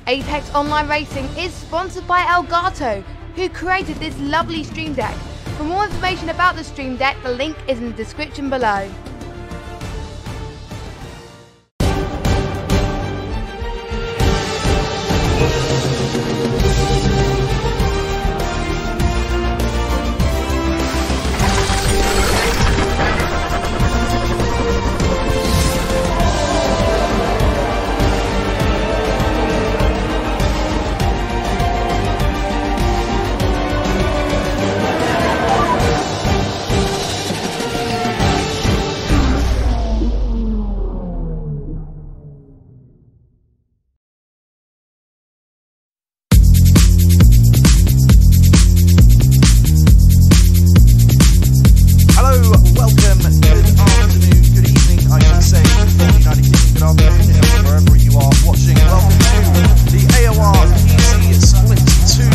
Apex Online Racing is sponsored by Elgato, who created this lovely Stream Deck. For more information about the Stream Deck, the link is in the description below. Wherever you are watching, welcome to the AOR PC Split 2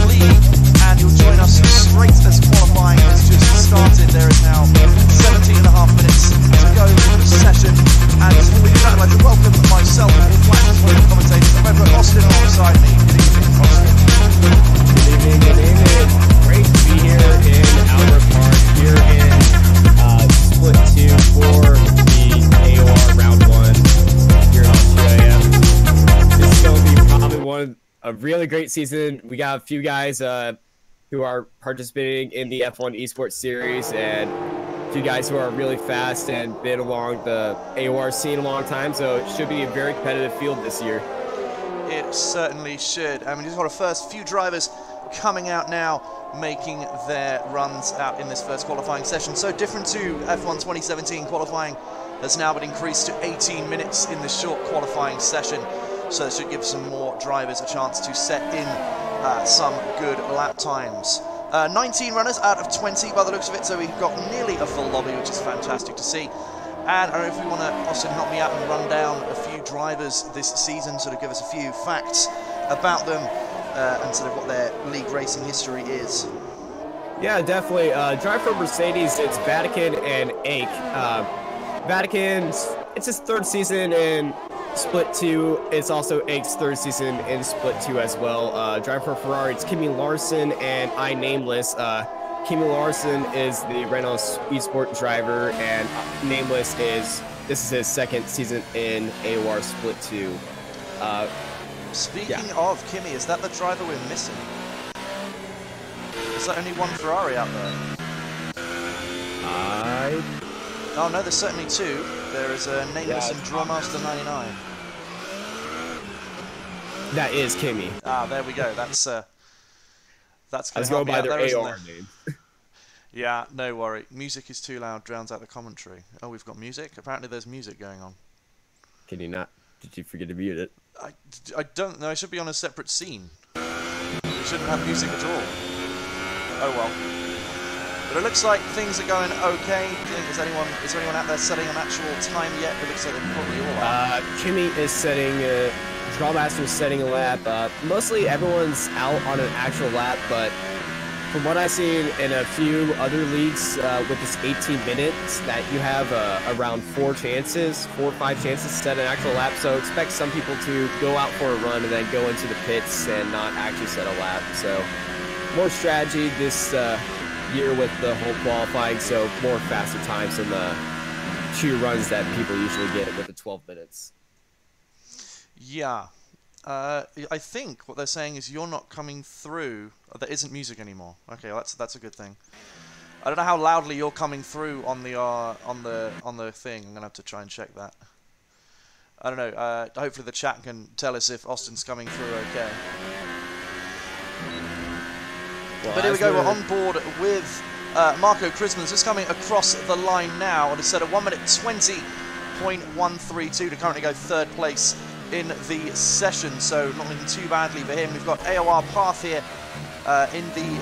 League, and you'll join us straight as qualifying has just started. There is now 17.5 minutes to go in the session, and before we do that, I'd like to welcome myself, Allflattious, one of the commentators, and I've got Austin alongside me. Good evening, Austin. Good evening, good evening. Great to be here in Albert Park, here in Split 2 for the AOR Round 1 here in Australia. This is going to be probably a really great season. We got a few guys who are participating in the F1 Esports Series, and a few guys who are really fast and been along the AOR scene a long time, so it should be a very competitive field this year. It certainly should. I mean, just got a first few drivers coming out now, making their runs out in this first qualifying session. So different to F1 2017 qualifying, has now been increased to 18 minutes in this short qualifying session. So this should give some more drivers a chance to set in some good lap times. 19 runners out of 20 by the looks of it, so we've got nearly a full lobby, which is fantastic to see. And I don't know if we want to, Austin, help me out and run down a few drivers this season, sort of give us a few facts about them and sort of what their league racing history is. Yeah, definitely. Drive for Mercedes, it's Vatican and Ake. Vatican's, it's his third season in Split 2. It's also Ake's third season in Split 2 as well. Drive for Ferrari, it's Kimi Larson and I Nameless. Kimi Larson is the Renault Esport driver, and Nameless this is his second season in AOR Split 2. Speaking of Kimi, is that the driver we're missing? Is there only one Ferrari out there? Oh no, there's certainly two. There is a Nameless and Drawmaster 99. That is Kimi. Ah, there we go. That's Let's go by their AOR name. Yeah, no worry. Music is too loud, drowns out the commentary. Oh, we've got music? Apparently there's music going on. Can you not? Did you forget to mute it? I don't know. I should be on a separate scene. We shouldn't have music at all. Oh well. But it looks like things are going okay. Do you think is there anyone out there setting an actual time yet? It looks like they probably all are. Kimi is setting Codemasters is setting a lap. Mostly everyone's out on an actual lap, but from what I've seen in a few other leagues with this 18 minutes, that you have around 4 or 5 chances to set an actual lap. So expect some people to go out for a run and then go into the pits and not actually set a lap. So more strategy this year with the whole qualifying, so more faster times than the 2 runs that people usually get with the 12 minutes. Yeah. I think what they're saying is you're not coming through. Oh, there isn't music anymore. Okay, well, that's a good thing. I don't know how loudly you're coming through on the thing. I'm gonna have to try and check that. I don't know. Hopefully the chat can tell us if Austin's coming through okay. Well, but here we go. We're on board with Marco Krismans, just coming across the line now, and it's at a 1 minute 20 .132 to currently go third place in the session, so not looking too badly for him. We've got AOR Path here in the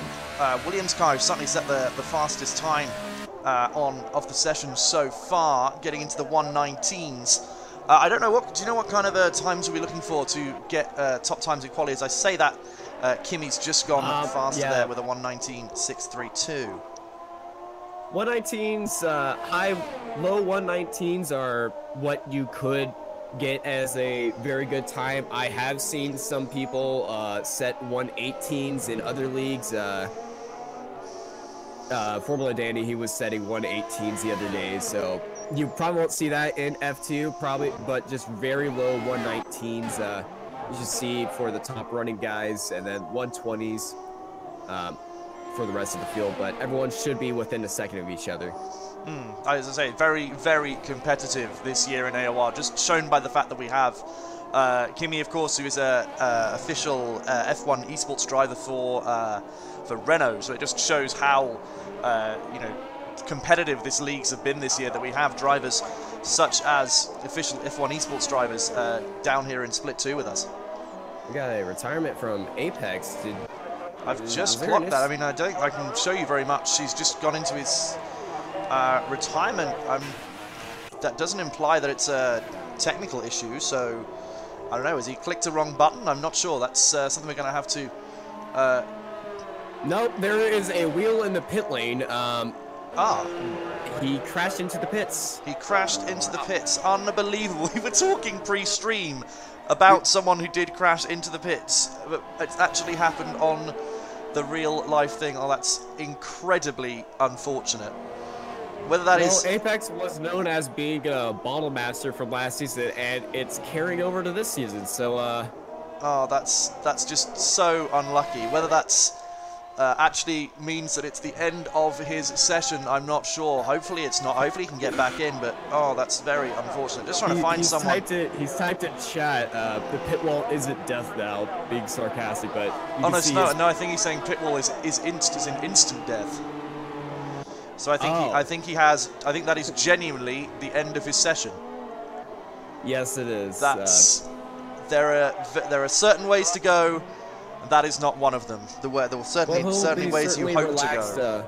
Williams car, who's certainly set the fastest time of the session so far, getting into the 119s. I don't know do you know what kind of times we'll be looking for to get top times in quali? As I say that, Kimi's just gone faster there with a 119.632. 119s, low 119s are what you could get as a very good time. I have seen some people set 118s in other leagues. Formula Danny, he was setting 118s the other day, so you probably won't see that in F2, probably, but just very low 119s. You should see for the top running guys, and then 120s for the rest of the field, but everyone should be within a second of each other. As I say, very, very competitive this year in AOR, just shown by the fact that we have Kimi, of course, who is a official F1 esports driver for Renault, so it just shows how competitive this leagues have been this year, that we have drivers such as official F1 esports drivers down here in Split 2 with us. We got a retirement from Apex. I've just clocked that. I mean, I can show you very much. He's just gone into his retirement. That doesn't imply that it's a technical issue, so I don't know. Has he clicked the wrong button? I'm not sure. That's something we're going to have to... Nope, there is a wheel in the pit lane. He crashed into the pits. He crashed into the pits. Unbelievable. We were talking pre-stream about someone who did crash into the pits, but it's actually happened on the real life thing. Oh, that's incredibly unfortunate. Whether that is... Apex was known as being a bottle master from last season, and it's carrying over to this season, so Oh, that's just so unlucky. Whether that's actually means that it's the end of his session, I'm not sure. Hopefully it's not. Hopefully he can get back in, but oh, that's very unfortunate. Just trying to find someone. He's typed in chat, the pit wall isn't death now, being sarcastic, but oh no, I think he's saying pit wall is in instant death. So I think I think that is genuinely the end of his session. Yes, it is. That's there are certain ways to go. That is not one of them. There will certainly ways you hope to go.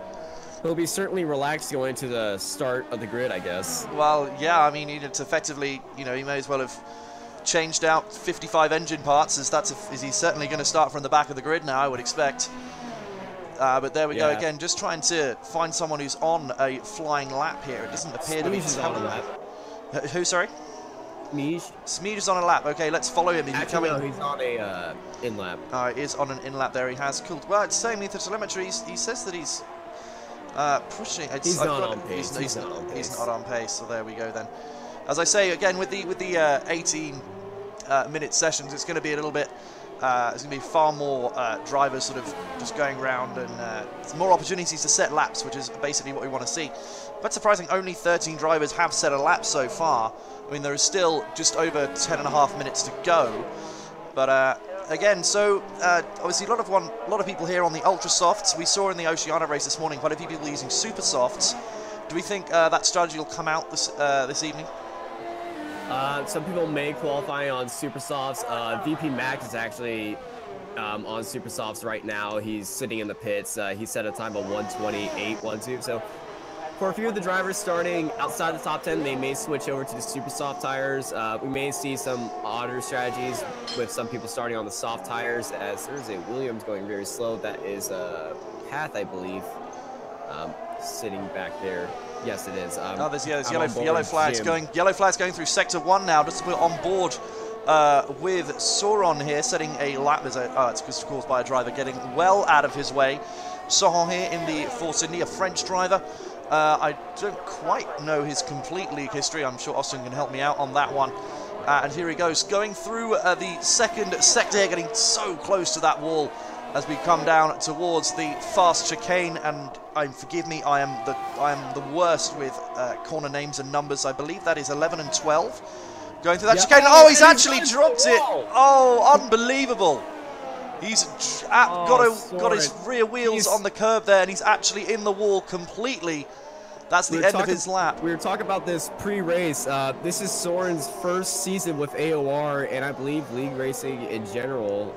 He'll be certainly relaxed going into the start of the grid, I guess. Well, yeah, I mean, it's effectively, he may as well have changed out 55 engine parts, as he's certainly going to start from the back of the grid now, I would expect. But there we go again, just trying to find someone who's on a flying lap here. It doesn't appear to be on a lap. Who, sorry? Smeed is on a lap. Okay, let's follow him. He's on a in-lap. He is on an in-lap there. He has cooled. Well, it's saying me the telemetry. He says that he's pushing. He's not on pace. He's not on pace. So there we go then. As I say again, with the 18 minute sessions, it's going to be a little bit. There's going to be far more drivers sort of just going around, and more opportunities to set laps, which is basically what we want to see. But surprising, only 13 drivers have set a lap so far. I mean, there is still just over 10.5 minutes to go. But again, so obviously a lot of people here on the ultra softs. We saw in the Oceania race this morning quite a few people using super softs. Do we think that strategy will come out this evening? Some people may qualify on super softs. VP Max is actually on super softs right now. He's sitting in the pits. He set a time of 1:28.12. So for a few of the drivers starting outside the top 10, they may switch over to the super soft tires. We may see some odder strategies with some people starting on the soft tires, as there's a Williams going very slow. That is Path, I believe, sitting back there. Yes, it is. There's yellow flags going. Yellow flags going through sector 1 now. Just on board with Sauron here, setting a lap. It's caused by a driver getting well out of his way. Sauron here in the Force Indy, a French driver. I don't quite know his complete league history. I'm sure Austin can help me out on that one. And here he goes, going through the second sector here, getting so close to that wall as we come down towards the fast chicane. And forgive me, I am the worst with corner names and numbers. I believe that is 11 and 12. Going through that chicane. Oh, he's actually dropped it. Oh, unbelievable. He's got his rear wheels on the curb there, and he's actually in the wall completely. That's the end of his lap. We were talking about this pre-race. This is Soren's first season with AOR, and I believe League Racing in general.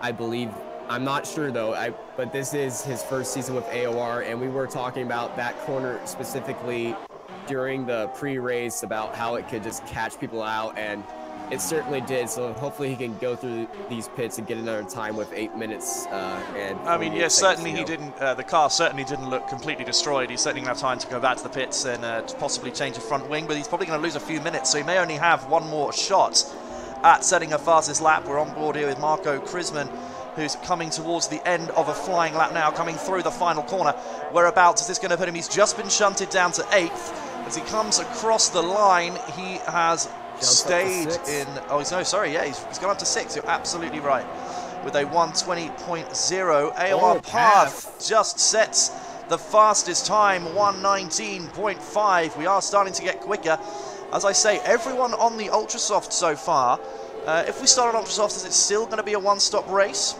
I'm not sure though, but this is his first season with AOR, and we were talking about that corner specifically during the pre-race about how it could just catch people out, and it certainly did. So hopefully he can go through these pits and get another time with 8 minutes. And I mean, yes, certainly he didn't. The car certainly didn't look completely destroyed. He's certainly going to have time to go back to the pits and to possibly change the front wing, but he's probably going to lose a few minutes, so he may only have one more shot at setting a fastest lap. We're on board here with Marco Krisman, who's coming towards the end of a flying lap now, coming through the final corner. Whereabouts is this going to put him? He's just been shunted down to 8th. As he comes across the line, he has stayed in... Oh, no, sorry, yeah, he's gone up to 6. You're absolutely right. With a 120.0. AOR Path just sets the fastest time, 119.5. We are starting to get quicker. As I say, everyone on the Ultrasoft so far. If we start on Ultrasoft, is it still going to be a one-stop race?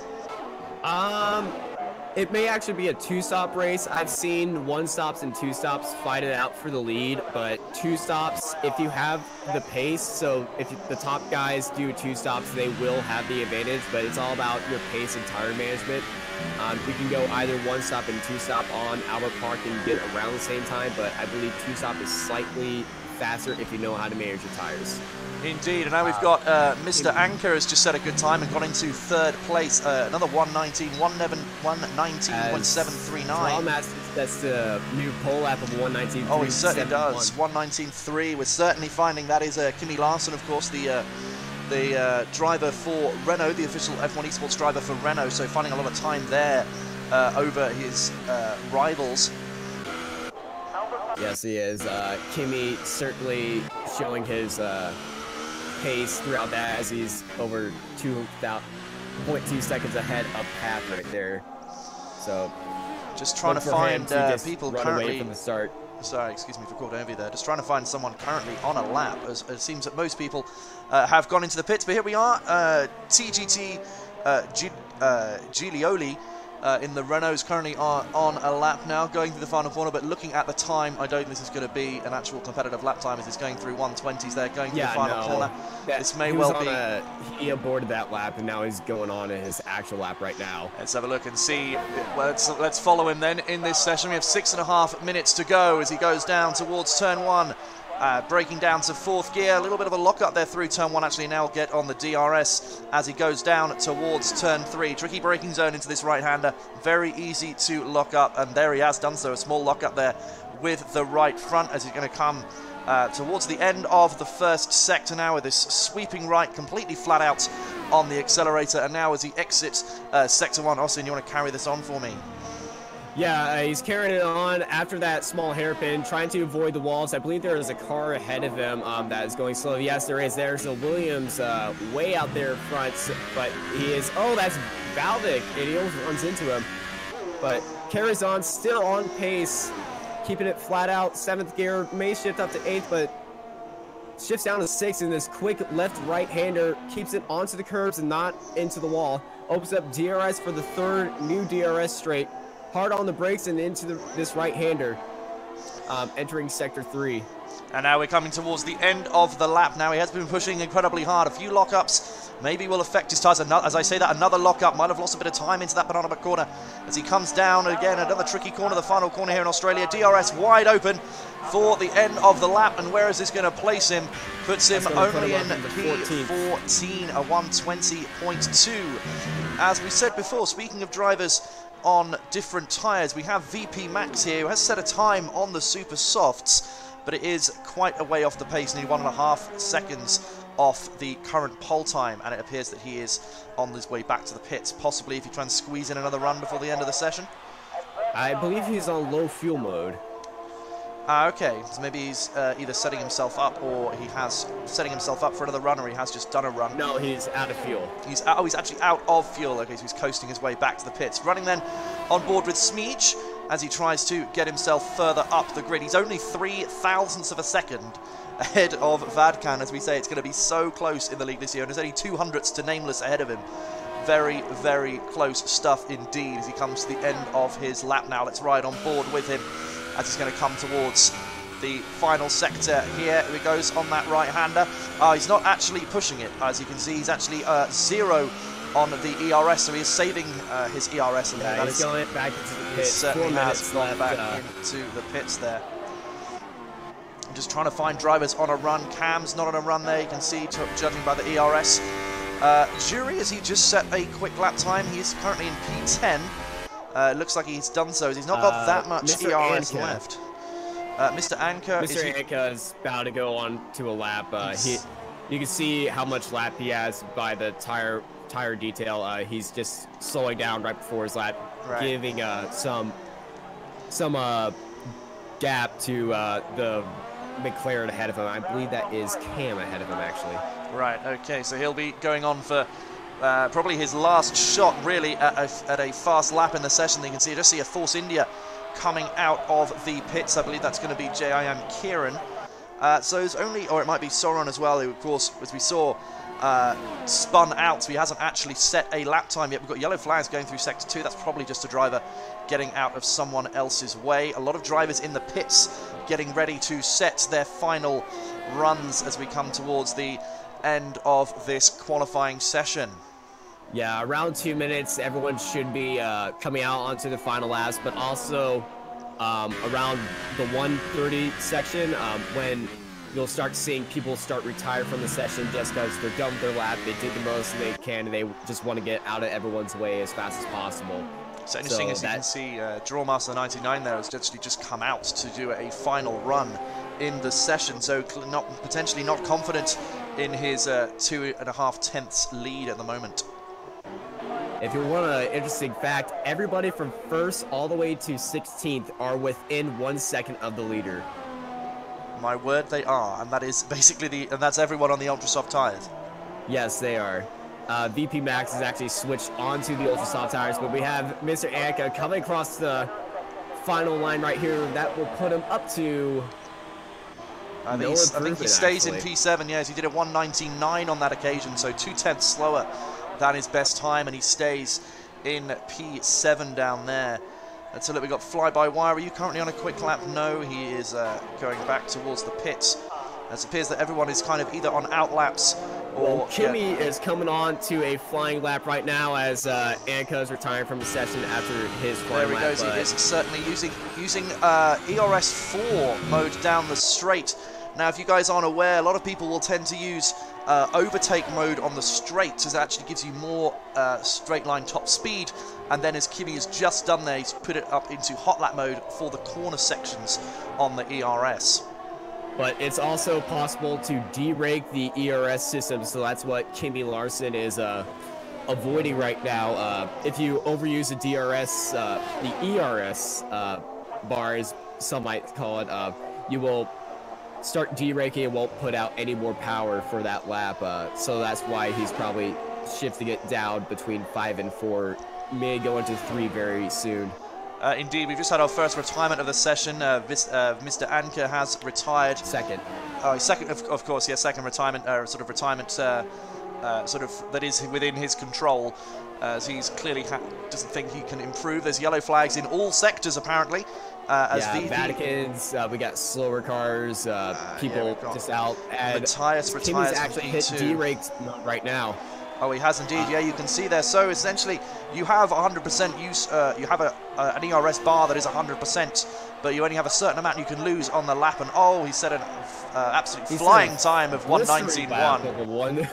It may actually be a two-stop race. I've seen one-stops and two-stops fight it out for the lead, but two-stops, if you have the pace, so if the top guys do two-stops, they will have the advantage, but it's all about your pace and tire management. You can go either one-stop and two-stop on Albert Park and get around the same time, but I believe two-stop is slightly faster if you know how to manage your tires. Indeed, and now we've got Mr. Anchor has just set a good time and gone into 3rd place. Another 119.739. Thrustmaster, that's the new pole lap of 119.3. Oh, he certainly does. 119.3. We're certainly finding that is Kimi Larson, of course, the driver for Renault, the official F1 Esports driver for Renault. So finding a lot of time there over his rivals. Yes, he is. Kimi certainly showing his pace throughout that, as he's over 2.2 seconds ahead of Path right there. So just trying to find people currently from the start. Sorry, excuse me for calling over you there. Just trying to find someone currently on a lap, as it seems that most people have gone into the pits. But here we are, TGT Giglioli. In the Renaults currently are on a lap now, going through the final corner, but looking at the time, I don't think this is going to be an actual competitive lap time, as he's going through 120s there, going through the final corner. This may well be... He aborted that lap, and now he's going on in his actual lap right now. Let's have a look and see. Let's follow him then in this session. We have 6.5 minutes to go as he goes down towards turn 1. Breaking down to 4th gear, a little bit of a lock up there through turn 1. Actually now get on the DRS as he goes down towards turn 3. Tricky braking zone into this right-hander, very easy to lock up, and there he has done so. A small lock up there with the right front as he's going to come towards the end of the first sector now with this sweeping right, completely flat out on the accelerator. And now as he exits sector 1, Austin, you want to carry this on for me? Yeah, he's carrying it on after that small hairpin, trying to avoid the walls. I believe there is a car ahead of him that is going slow. Yes, there is. There's a Williams way out there in front, but he is... Oh, that's Valdic, and he almost runs into him. But carries on, still on pace, keeping it flat out. 7th gear, may shift up to 8th, but shifts down to 6th, and this quick left-right-hander keeps it onto the curbs and not into the wall. Opens up DRS for the 3rd new DRS straight. Hard on the brakes and into this right-hander, entering sector 3. And now we're coming towards the end of the lap now. He has been pushing incredibly hard. A few lockups maybe will affect his tires. As I say that, another lockup might have lost a bit of time into that banana corner as he comes down again. Another tricky corner, the final corner here in Australia. DRS wide open for the end of the lap. And where is this going to place him? Puts him only in P14, a 120.2. As we said before, speaking of drivers on different tyres, we have VP Max here, who has set a time on the super softs, but it is quite a way off the pace, nearly 1.5 seconds off the current pole time, and it appears that he is on his way back to the pits, possibly if he tries to squeeze in another run before the end of the session. I believe he's on low fuel mode. Okay, so maybe he's either setting himself up, or he has setting himself up for another run, or he has just done a run. No, he's out of fuel. He's actually out of fuel. Okay, so he's coasting his way back to the pits. Running then on board with Smeech as he tries to get himself further up the grid. He's only 0.003 of a second ahead of Vadkan. As we say, it's going to be so close in the league this year, and there's only 0.02 to Nameless ahead of him. Very, very close stuff indeed as he comes to the end of his lap now. Let's ride on board with him as he's going to come towards the final sector here. He goes on that right-hander. He's not actually pushing it, as you can see. He's actually 0 on the ERS, so he is saving his ERS. And yeah, he's going back into the pits. Certainly has gone back into the pits there. I'm just trying to find drivers on a run. Cam's not on a run there, you can see, judging by the ERS. Jury, as he just set a quick lap time, he's currently in P10. It looks like he's done so. He's not got that much Mr. ERS Anka. left. Mr. Anka, Mr. Anka is about to go on to a lap. You can see how much lap he has by the tire detail. He's just slowing down right before his lap, giving some gap to the McLaren ahead of him. I believe that is Cam ahead of him, actually. Right, okay, so he'll be going on for probably his last shot, really, at a fast lap in the session. You can see, just see a Force India coming out of the pits. I believe that's going to be JIM Kieran. So it's only, or it might be Sauron as well, who, of course, as we saw, spun out, so he hasn't actually set a lap time yet. We've got yellow flags going through sector 2. That's probably just a driver getting out of someone else's way. A lot of drivers in the pits getting ready to set their final runs as we come towards the end of this qualifying session. Yeah, around 2 minutes, everyone should be coming out onto the final laps, but also around the 1:30 section, when you'll start seeing people start retire from the session just because they're done with their lap, they did the most they can, and they just want to get out of everyone's way as fast as possible. So interesting, as you can see, Drawmaster 99 there has actually just come out to do a final run in the session, so potentially not confident in his 2.5 tenths lead at the moment. If you want an interesting fact, everybody from 1st all the way to 16th are within 1 second of the leader. My word, they are, and that is basically and that's everyone on the Ultra Soft tires. Yes, they are. VP Max has actually switched onto the Ultra Soft tires, but we have Mr. Anka coming across the final line right here. That will put him up to I think he stays in P7, yes. He did a 1:19.9 on that occasion, so 2 tenths slower than his best time, and he stays in P7 down there. Until we got fly-by-wire. Are you currently on a quick lap? No, he is going back towards the pits. As it appears that everyone is kind of either on out laps or... Well, Kimmy is coming on to a flying lap right now as Anka is retiring from the session after his flying lap. There he goes. He is certainly using ERS 4 mode down the straight. Now, if you guys aren't aware, a lot of people will tend to use overtake mode on the straights, as it actually gives you more straight line top speed. And then, as Kimmy has just done there, he's put it up into hot lap mode for the corner sections on the ERS. But it's also possible to derake the ERS system, so that's what Kimmy Larson is avoiding right now. If you overuse the DRS, the ERS bars, some might call it, you will start deraking and won't put out any more power for that lap. So that's why he's probably shifting it down between 5 and 4. May go into 3 very soon. Indeed, we've just had our first retirement of the session. Mr. Anka has retired. Second. Second, of course, yeah, second retirement, sort of retirement, sort of that is within his control, as he's clearly doesn't think he can improve. There's yellow flags in all sectors, apparently. As Vaticans, we got slower cars, people just out. And Kimmy's actually hit D-raked right now. Oh, he has indeed. Yeah, you can see there. So essentially, you have 100% use. You have an ERS bar that is 100%, but you only have a certain amount you can lose on the lap. And oh, he set an absolute flying time of 1:19.1.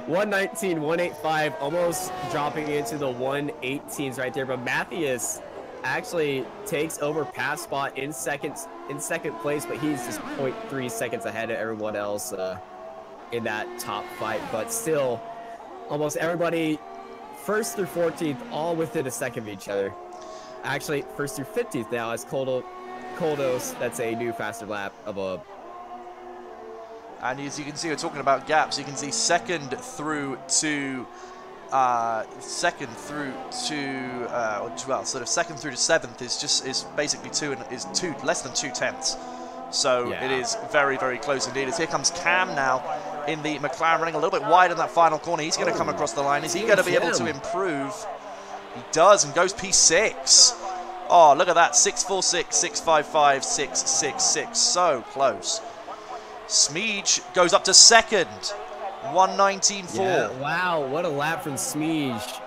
1:19.185, almost dropping into the 1:18s right there. But Matthias actually takes over pass spot in second place, but he's just 0.3 seconds ahead of everyone else in that top fight. But still, almost everybody 1st through 14th all within a second of each other. Actually, 1st through 15th now as Koldos, that's a new faster lap of a... And as you can see, we're talking about gaps. You can see second through to 7th is basically less than 2 tenths. So yeah, it is very, very close indeed. As here comes Cam now in the McLaren running a little bit wide in that final corner. He's going to come across the line. Is he going to be able to improve? He does, and goes P6. Oh, look at that. 646, 655, 666. So close. Smeej goes up to second. 119.4. Yeah, wow, what a lap from Smeej.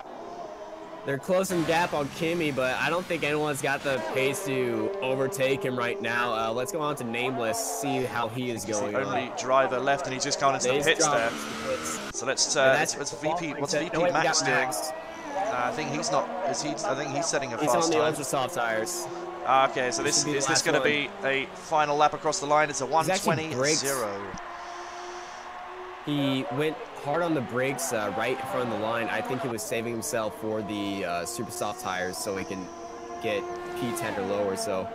They're closing gap on Kimmy, but I don't think anyone's got the pace to overtake him right now. Let's go on to Nameless, see how he is going. The only driver left, and he's just gone into the pits there. So let's VP. What's VP Max doing? I think he's not. I think he's setting a fast time. He's on the ultra soft tires. Okay, so is this going to be a final lap across the line? It's a 120.0. He went hard on the brakes right in front of the line. I think he was saving himself for the super soft tires so he can get P10 or lower. So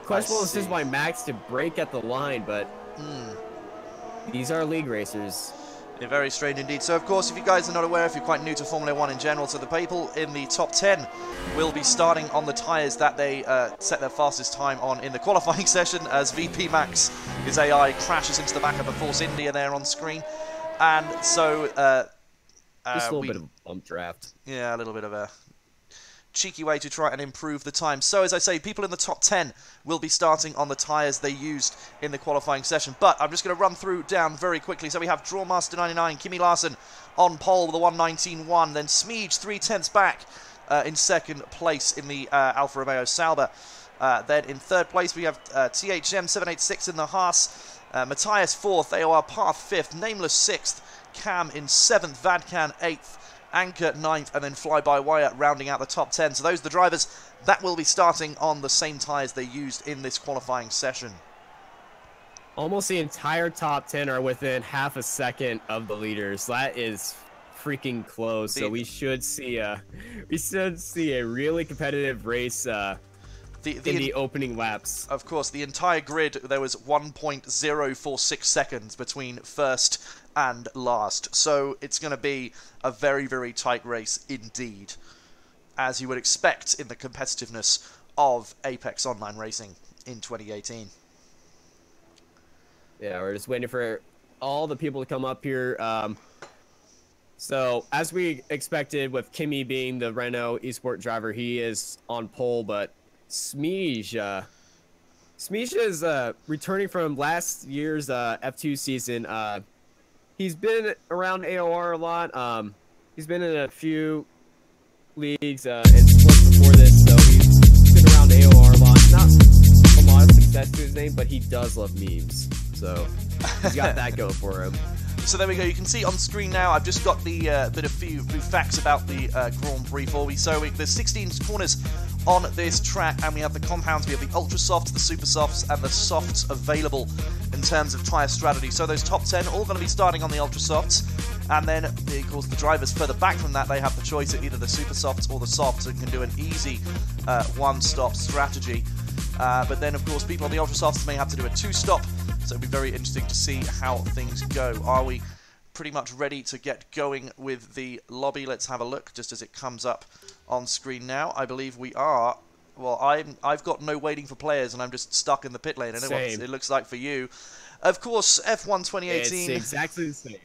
questionable decision by Max to brake at the line, but these are league racers. Yeah, very strange indeed. So, of course, if you guys are not aware, if you're quite new to Formula 1 in general, so the people in the top 10 will be starting on the tyres that they set their fastest time on in the qualifying session, as VP Max, his AI, crashes into the back of a Force India there on screen. And so... just a little bit of a bump draft. Yeah, a little bit of a cheeky way to try and improve the time. So, as I say, people in the top 10 will be starting on the tyres they used in the qualifying session. But I'm just going to run through down very quickly. So we have Drawmaster 99, Kimi Larson on pole with a 119.1. Then Smeej 3/10 back in second place in the Alfa Romeo Sauber. Then in third place we have THM 786 in the Haas. Matthias 4th, AOR Path 5th, Nameless 6th, Cam in 7th, Vadkan 8th, Anchor 9th, and then Fly-by-Wire rounding out the top 10. So those are the drivers that will be starting on the same tyres they used in this qualifying session. Almost the entire top 10 are within half a second of the leaders. That is freaking close. So we should see a really competitive race in the opening laps. Of course, the entire grid, there was 1.046 seconds between first and last. So it's going to be a very, very tight race indeed, as you would expect in the competitiveness of Apex Online Racing in 2018. Yeah, we're just waiting for all the people to come up here. So, as we expected, with Kimi being the Renault Esport driver, he is on pole, but Smeej is returning from last year's F2 season. He's been around AOR a lot. He's been in a few leagues and sports before this, so he's been around AOR a lot. Not a lot of success to his name, but he does love memes, so he's got that going for him. So there we go. You can see on screen now, I've just got the few facts about the Grand Prix for you. So there's 16 corners on this track, and we have the compounds. We have the Ultra Softs, the Super Softs, and the Softs available in terms of tyre strategy. So those top 10 all going to be starting on the Ultra Softs, and then, of course, the drivers further back from that, they have the choice of either the Super Softs or the Softs, and can do an easy one-stop strategy. But then, of course, people on the Ultra Softs may have to do a two-stop. So it'll be very interesting to see how things go. Are we pretty much ready to get going with the lobby? Let's have a look just as it comes up on screen now. I believe we are. Well, I've got no waiting for players, and I'm just stuck in the pit lane. I know what it looks like for you. Of course, F1 2018. It's exactly the same.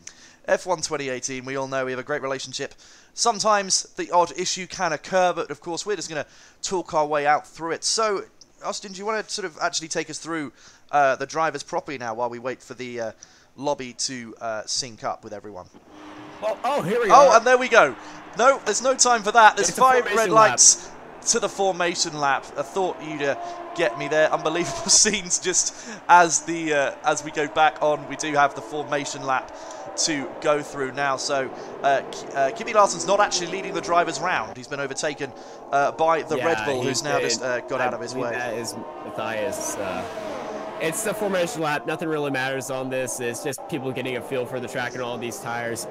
F1 2018, we all know we have a great relationship. Sometimes the odd issue can occur, but of course we're just going to talk our way out through it. So, Austin, do you want to sort of actually take us through the drivers properly now while we wait for the lobby to sync up with everyone? Oh, here we are. Oh, and there we go. No, there's no time for that. There's 5 red lights to the formation lap. I thought you'd get me there. Unbelievable scenes just as we go back on. We do have the formation lap to go through now. So Kimi Larson's not actually leading the drivers round. He's been overtaken by the Red Bull, who's now just got out of his way. That is Matthias. It's the formation lap. Nothing really matters on this. It's just people getting a feel for the track and all these tires.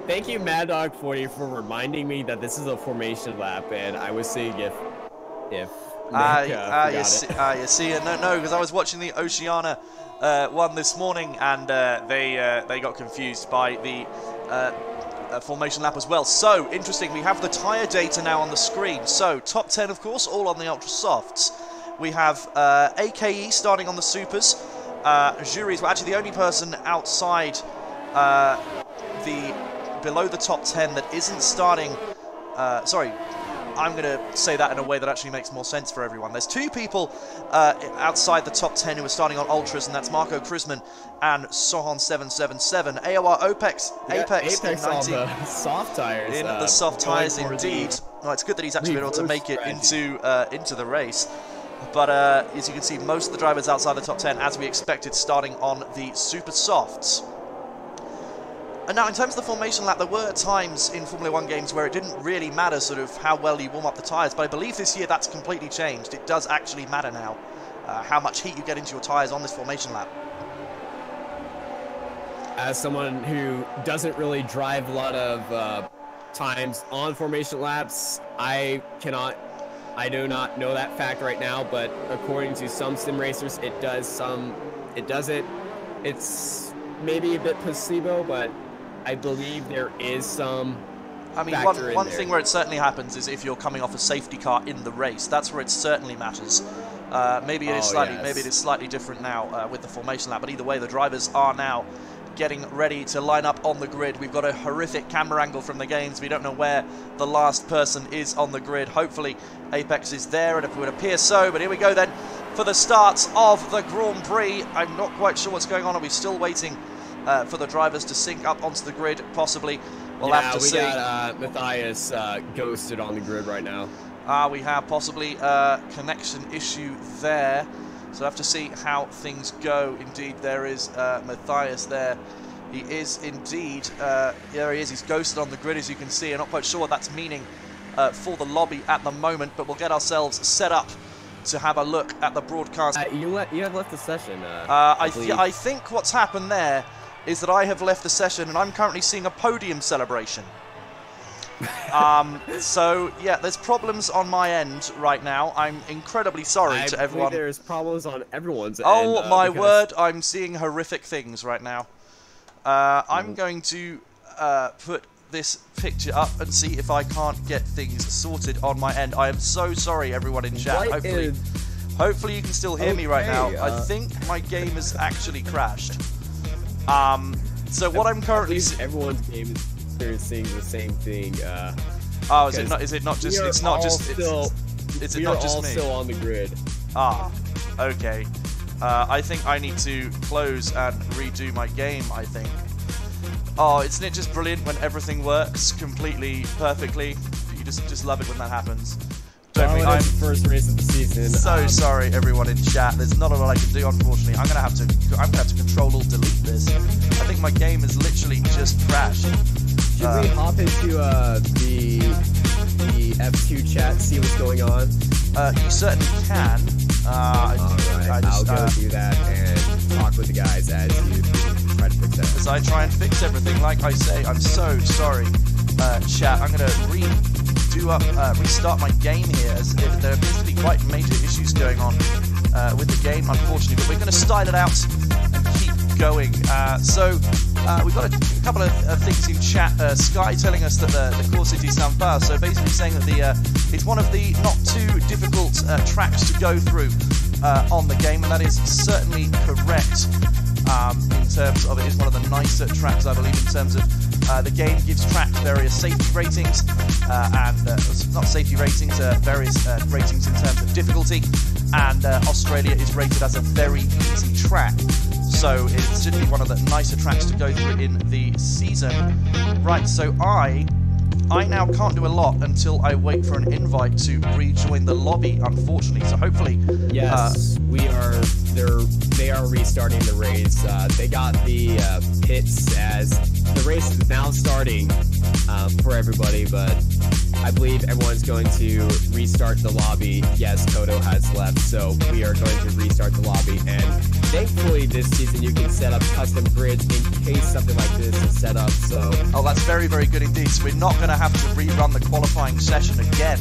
Thank you, Mad Dog 40, for reminding me that this is a formation lap, and I was seeing if you see it. No, because I was watching the Oceania one this morning, and they got confused by the formation lap as well. So interesting. We have the tyre data now on the screen. So top 10, of course, all on the Ultra Softs. We have AKE starting on the Supers. Juries were actually the only person outside below the top 10 that isn't starting. Sorry, I'm going to say that in a way that actually makes more sense for everyone. There's 2 people outside the top 10 who are starting on Ultras, and that's Marco Krusman and Sohon777. AOR Apex in on the soft tires. In the soft tires, indeed. Well, it's good that he's actually been able to make it into the race. But as you can see, most of the drivers outside the top 10, as we expected, starting on the super softs. And now, in terms of the formation lap, there were times in Formula 1 games where it didn't really matter sort of how well you warm up the tyres, but I believe this year that's completely changed. It does actually matter now how much heat you get into your tyres on this formation lap. As someone who doesn't really drive a lot of times on formation laps, I do not know that fact right now, but according to some sim racers, it does, it doesn't. It's maybe a bit placebo, but I believe there is some. I mean, one thing where it certainly happens is if you're coming off a safety car in the race. That's where it certainly matters. Maybe it is slightly different now with the formation lap. But either way, the drivers are now getting ready to line up on the grid. We've got a horrific camera angle from the games. We don't know where the last person is on the grid. Hopefully, Apex is there, and it would appear so. But here we go then for the start of the Grand Prix. I'm not quite sure what's going on. Are we still waiting for the drivers to sync up onto the grid, possibly? We'll have to see. Yeah, we got Matthias ghosted on the grid right now. We have possibly a connection issue there. So we'll have to see how things go. Indeed, there is Matthias there. He is indeed, there he is. He's ghosted on the grid, as you can see. I'm not quite sure what that's meaning for the lobby at the moment, but we'll get ourselves set up to have a look at the broadcast. You have left the session. I think what's happened there is that I have left the session and I'm currently seeing a podium celebration. So yeah, there's problems on my end right now. I'm incredibly sorry to everyone. There's problems on everyone's end. Oh my word, I'm seeing horrific things right now. I'm going to put this picture up and see if I can't get things sorted on my end. I am so sorry, everyone in chat. Hopefully you can still hear me right now. I think my game has actually crashed. So what I'm currently everyone's game is experiencing the same thing. Oh, is it not? Is it not just? It's not just. Is it not just me? Still on the grid. Ah, okay. I think I need to close and redo my game. I think. Oh, isn't it just brilliant when everything works completely perfectly? You just love it when that happens. I'm first race of the season. So sorry, everyone in chat. There's not a lot I can do, unfortunately. I'm gonna have to Control Alt Delete this. I think my game has literally just crashed. Should we hop into the F2 chat, see what's going on? You certainly can. Alright, I'll go do that and talk with the guys as you try to fix that. As I try and fix everything, like I say, I'm so sorry, chat. I'm gonna restart my game here, as there appears to be quite major issues going on with the game, unfortunately, but we're going to style it out and keep going. We've got a couple of things in chat. Sky telling us that the core city sound fast, so basically saying that it's one of the not too difficult tracks to go through on the game, and that is certainly correct. In terms of it is one of the nicer tracks, I believe, in terms of the game gives tracks various safety ratings not safety ratings, various ratings in terms of difficulty, and Australia is rated as a very easy track, so it should be one of the nicer tracks to go through in the season. Right, so I now can't do a lot until I wait for an invite to rejoin the lobby, unfortunately, so hopefully... Yes, they are restarting the race. They got the pits as the race is now starting for everybody, but I believe everyone's going to restart the lobby. Yes, Kodo has left, so we are going to restart the lobby, and thankfully this season you can set up custom grids in case something like this is set up, so... Oh, that's very, very good indeed. So we're not going to have to rerun the qualifying session again,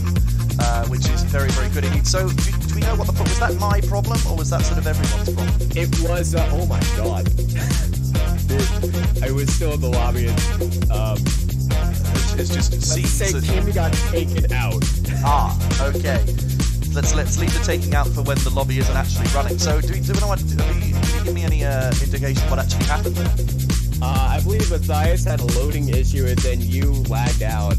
which is very, very good indeed. So do we know what the problem was? Was that my problem, or was that sort of everyone's problem? It was, oh my god. I was still in the lobby, and, it's just Kimmy got taken out. Ah, okay. Let's leave the taking out for when the lobby isn't actually running. So do we know what? Can you give me any indication what actually happened there? I believe Matthias had a loading issue, and then you lagged out.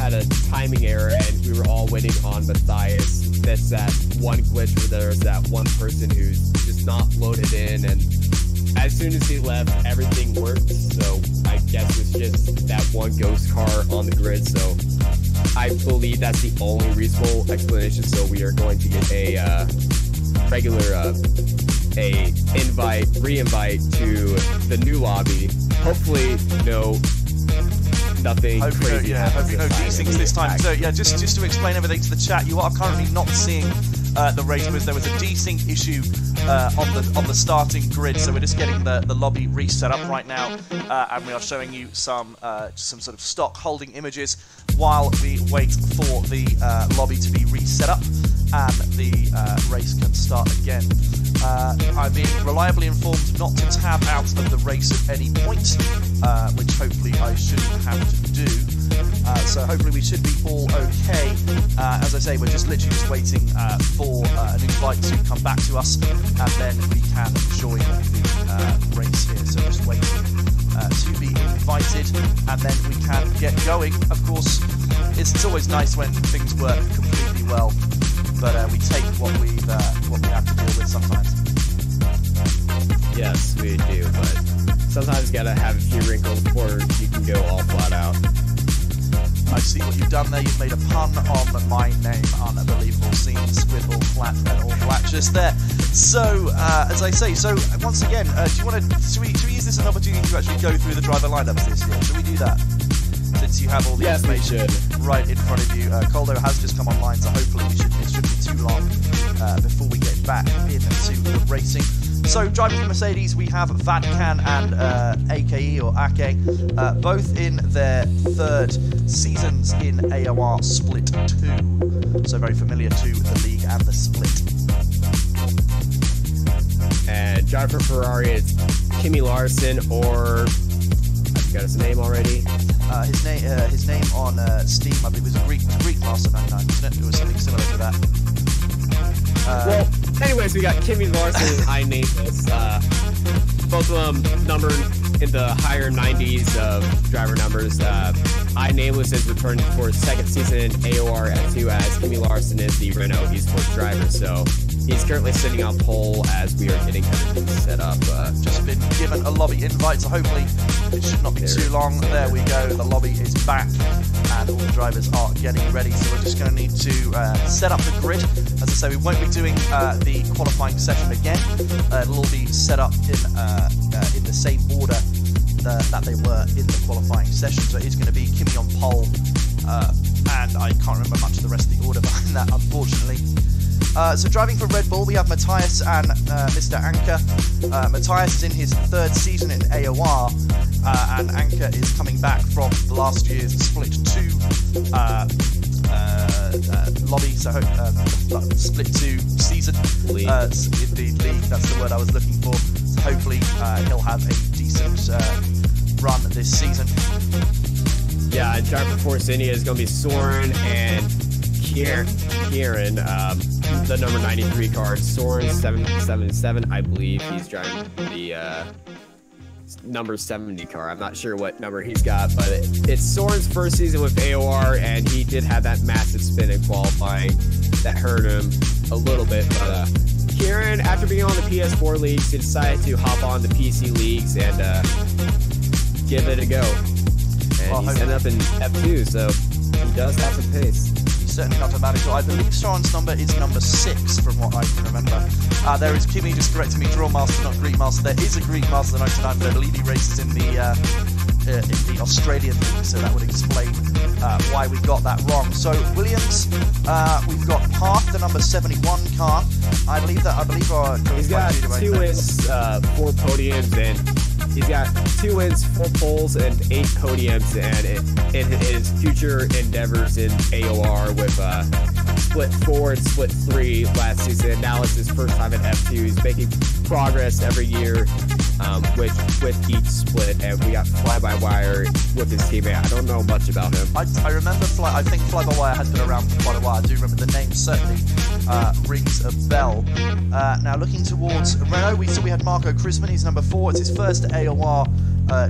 had a timing error, and we were all waiting on Matthias. That's that one glitch where there's that one person who's just not loaded in, and as soon as he left, everything worked. So I guess it's just that one ghost car on the grid. So I believe that's the only reasonable explanation. So we are going to get a regular re-invite to the new lobby. Hopefully nothing crazy. Hopefully no desyncs this time. So yeah, just to explain everything to the chat, you are currently not seeing the race because there was a desync issue on the starting grid. So we're just getting the lobby reset up right now, and we are showing you some sort of stock holding images while we wait for the lobby to be reset up and the race can start again. I've been reliably informed not to tab out of the race at any point, which hopefully I shouldn't have to do. So hopefully we should be all okay. As I say, we're just literally just waiting for an invite to come back to us, and then we can join the race here. So just waiting to be invited, and then we can get going. Of course, it's always nice when things work completely well, but we take what we have to deal with sometimes. Yes, we do, but sometimes you gotta have a few wrinkles before you can go all flat out. I see what you've done there. You've made a pun on my name. Unbelievable. Seems with Allflat and Allflattious there. So, as I say, so once again, do you want to? Should we use this as an opportunity to actually go through the driver lineups this year? Should we do that? Since you have all the information right in front of you. Coldo has just come online, so hopefully it shouldn't be too long before we get back into the racing. So driving for Mercedes, we have Vadkan and AKE or Ake, both in their third seasons in AOR Split 2. So very familiar to the league and the split. And driving for Ferrari is Kimi Larson, or I forgot his name already. His name on Steam, I believe, was a Greek Master 99, wasn't it? It was something similar to that. Well, anyways, we got Kimi Larson and I Nameless. Both of them numbered in the higher 90s of driver numbers. I Nameless is returning for his second season in AOR F2, as Kimi Larson is the Renault esports driver. So he's currently sitting on pole as we are getting everything set up. Just been given a lobby invite, so hopefully it should not be too long. There we go, the lobby is back and all the drivers are getting ready. So we're just going to need to set up the grid. As I say, we won't be doing the qualifying session again. It'll all be set up in the same order that they were in the qualifying session. So it's going to be Kimi on pole, and I can't remember much of the rest of the order behind that, unfortunately. So driving for Red Bull, we have Matthias and Mr. Anker. Matthias is in his third season in AOR, and Anker is coming back from last year's Split 2 lobby, so Split 2 season. In the league, that's the word I was looking for. So hopefully he'll have a decent run this season. Yeah, and driving for Force India is going to be Soren and Kieran, the number 93 card. Soren 777, I believe he's driving the number 70 car. I'm not sure what number he's got, but it's Soren's first season with AOR, and he did have that massive spin in qualifying that hurt him a little bit. But Kieran, after being on the PS4 leagues, he decided to hop on the PC leagues and give it a go. And he's ended up in F2, so he does have some pace. He's certainly not a manager. I believe Soren's number is number 6, from what I can remember. There is Kimi just correcting me, Draw Master, not Greek Master. There is a Greek Master 99, but I believe he races in the Australian league, so that would explain why we got that wrong. So Williams, we've got Park, the number 71 car. I believe he's got 2 wins, 4 podiums, and he's got 2 wins, 4 poles, and 8 podiums, and in his future endeavors in AOR with Split 4 and Split 3 last season. Now it's his first time at F2. He's making progress every year with each split, and we got Fly-by-Wire with his teammate. I don't know much about him. I remember I think Fly-by-Wire has been around for quite a while. I do remember the name certainly rings a bell. Now looking towards Renault, we had Marco Krisman. He's number 4. It's his first AOR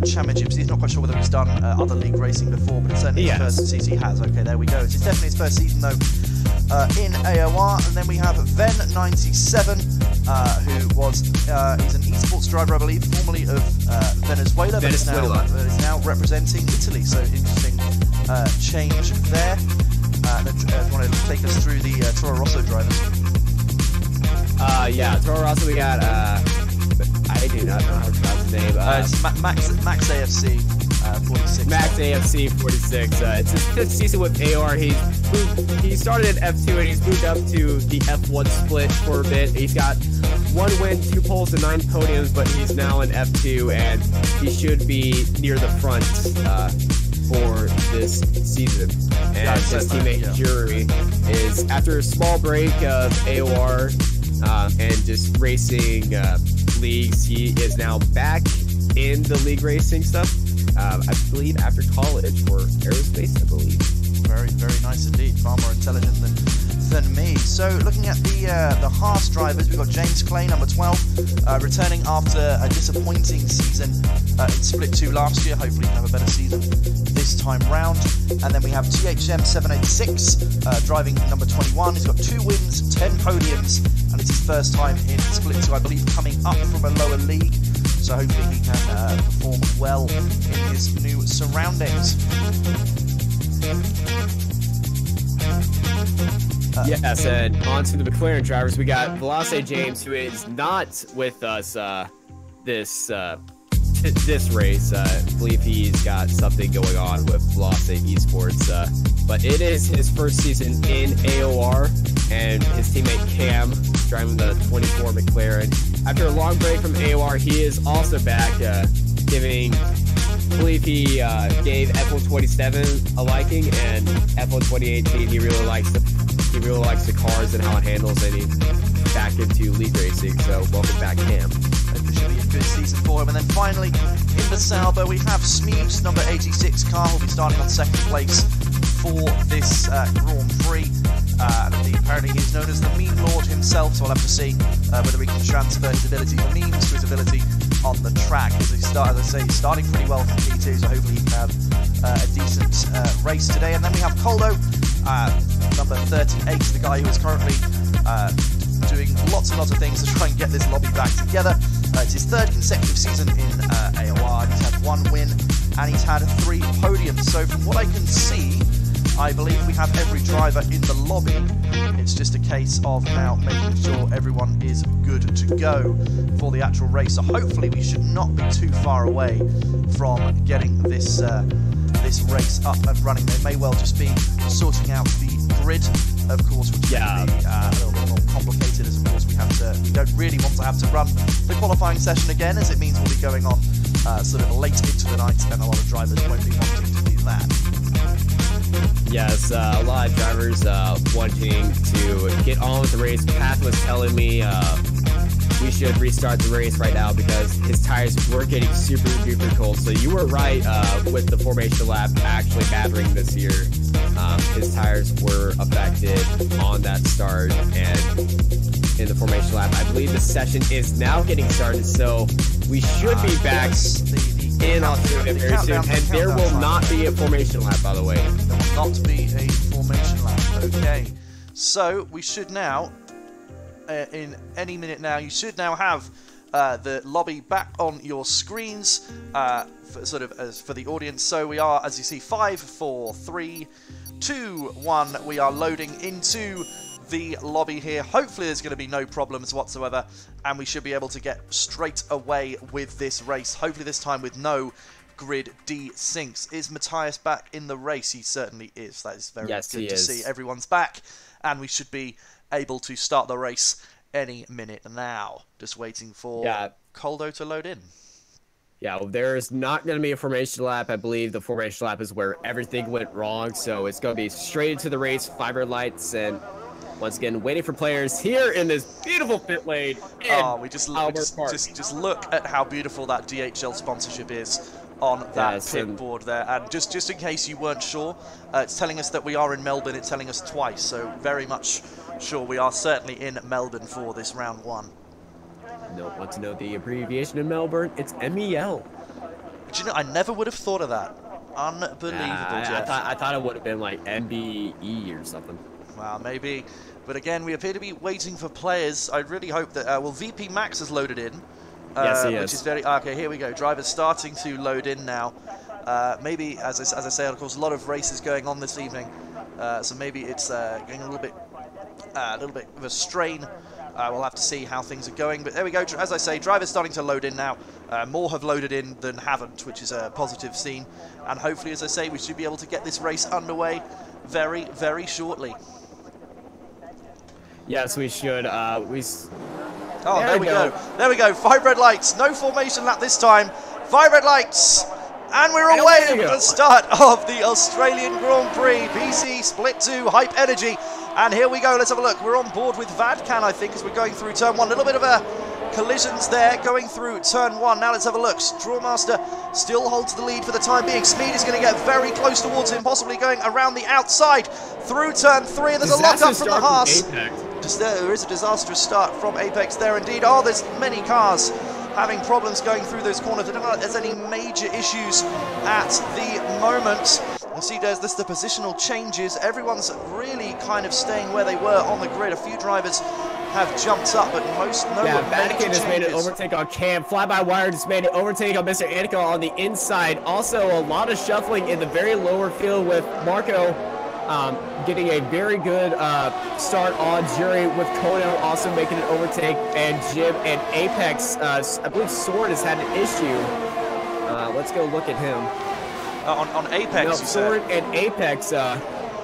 championships. He's not quite sure whether he's done other league racing before, but it's certainly his first season. He has. Okay, there we go. It's definitely his first season though in AOR. And then we have Ven97, who was he's an esports driver, I believe, formerly of Venezuela, but is now representing Italy. So interesting change there. Then want to take us through the Toro Rosso drivers. Yeah, Toro Rosso, we got, I do not know how to pronounce the name. It's Max AFC 46. Max AFC 46. It's his 5th season with AOR. He started at F2 and he's moved up to the F1 split for a bit. He's got 1 win, 2 poles, and 9 podiums, but he's now in F2 and he should be near the front for this season. And his teammate Jury is, after a small break of AOR and just racing leagues, he is now back in the league racing stuff. I believe after college for aerospace, I believe. Very, very nice indeed. Far more intelligent than me. So looking at the Haas drivers, we've got James Clay, number 12, returning after a disappointing season in Split 2 last year. Hopefully he'll have a better season this time round. And then we have THM 786, driving number 21. He's got 2 wins, 10 podiums, and it's his first time in Split 2, I believe, coming up from a lower league. So hopefully he can perform well in his new surroundings. Yes, and on to the McLaren drivers. We got Velocity James, who is not with us this race. I believe he's got something going on with Velocity Esports. But it is his first season in AOR, and his teammate Cam driving the 24 McLaren. After a long break from AOR, he is also back, giving, I believe he gave F1 27 a liking, and F1 2018 he really likes the cars and how it handles, and he's back into league racing. So welcome back, Cam. This should be a good season for him. And then finally, in the Sauber, we have Smeeves, number 86 car, who'll be starting on 2nd place for this Grand Prix. Apparently he's known as the meme lord himself, so we'll have to see whether he can transfer his ability for memes to his ability on the track. As I say, he's starting pretty well from P2, so hopefully he can have a decent race today. And then we have Coldo, number 38, the guy who is currently doing lots and lots of things to try and get this lobby back together. It's his 3rd consecutive season in AOR. He's had 1 win and he's had 3 podiums. So from what I can see, I believe we have every driver in the lobby. It's just a case of now making sure everyone is good to go for the actual race. So hopefully we should not be too far away from getting this this race up and running. They may well just be sorting out the grid, of course, which may be a little bit more complicated, as of course we don't really want to have to run the qualifying session again, as it means we'll be going on sort of late into the night, and a lot of drivers won't be wanting to do that. Yes, a lot of drivers wanting to get on with the race. Path was telling me we should restart the race right now because his tires were getting super duper cold. So you were right with the formation lap actually mattering this year. His tires were affected on that start, and in the formation lap, I believe the session is now getting started. So we should be back in Australia very soon, and there will not be a formation lap, by the way. There will not be a formation lap. Okay, so we should now, in any minute now, you should now have the lobby back on your screens for the audience. So we are, as you see, 5, 4, 3, 2, 1. We are loading into the lobby here. Hopefully there's going to be no problems whatsoever, and we should be able to get straight away with this race. Hopefully this time with no grid desyncs. Is Matthias back in the race? He certainly is. That is very good to see. Everyone's back, and we should be able to start the race any minute now. Just waiting for Coldo to load in. Yeah, well, there's not going to be a formation lap. I believe the formation lap is where everything went wrong, so it's going to be straight into the race, fiber lights, and once again, waiting for players here in this beautiful pit lane. We just look at how beautiful that DHL sponsorship is on that pit board there. And just in case you weren't sure, it's telling us that we are in Melbourne. It's telling us twice, so very much sure we are certainly in Melbourne for this round 1. Want to know the abbreviation in Melbourne? It's MEL. But you know, I never would have thought of that. Unbelievable, Jeff. I thought it would have been like MBE or something. Well, maybe. But again, we appear to be waiting for players. I really hope that... well, VP Max has loaded in. Yes, he is. Which is very... Okay, here we go. Drivers starting to load in now. Maybe, as I say, of course, a lot of races going on this evening. So maybe it's getting a little bit of a strain. We'll have to see how things are going. But there we go. As I say, drivers starting to load in now. More have loaded in than haven't, which is a positive scene. And hopefully, as I say, we should be able to get this race underway very, very shortly. Yes, we should. Oh, there we go. There we go. 5 red lights. No formation lap this time. 5 red lights. And we're away at the start of the Australian Grand Prix. PC Split 2 Hype Energy. And here we go. Let's have a look. We're on board with Vadkan, I think, as we're going through turn 1. A little bit of a collisions there going through turn 1. Now let's have a look. Thrustmaster still holds the lead for the time being. Speed is going to get very close towards him, possibly going around the outside through turn 3. And there's a lock up from the Haas. There is a disastrous start from Apex there indeed. Oh, there's many cars having problems going through those corners. I don't know if there's any major issues at the moment. We'll see there's the positional changes. Everyone's really kind of staying where they were on the grid. A few drivers have jumped up, but Vatican just made an overtake on Cam. Fly-by-wire just made an overtake on Mr. Annika on the inside. Also, a lot of shuffling in the very lower field with Marco getting a very good start on Jury, with Kono also making an overtake, and Jib and Apex. I believe Sword has had an issue. Let's go look at him. On Apex, no, Sword and Apex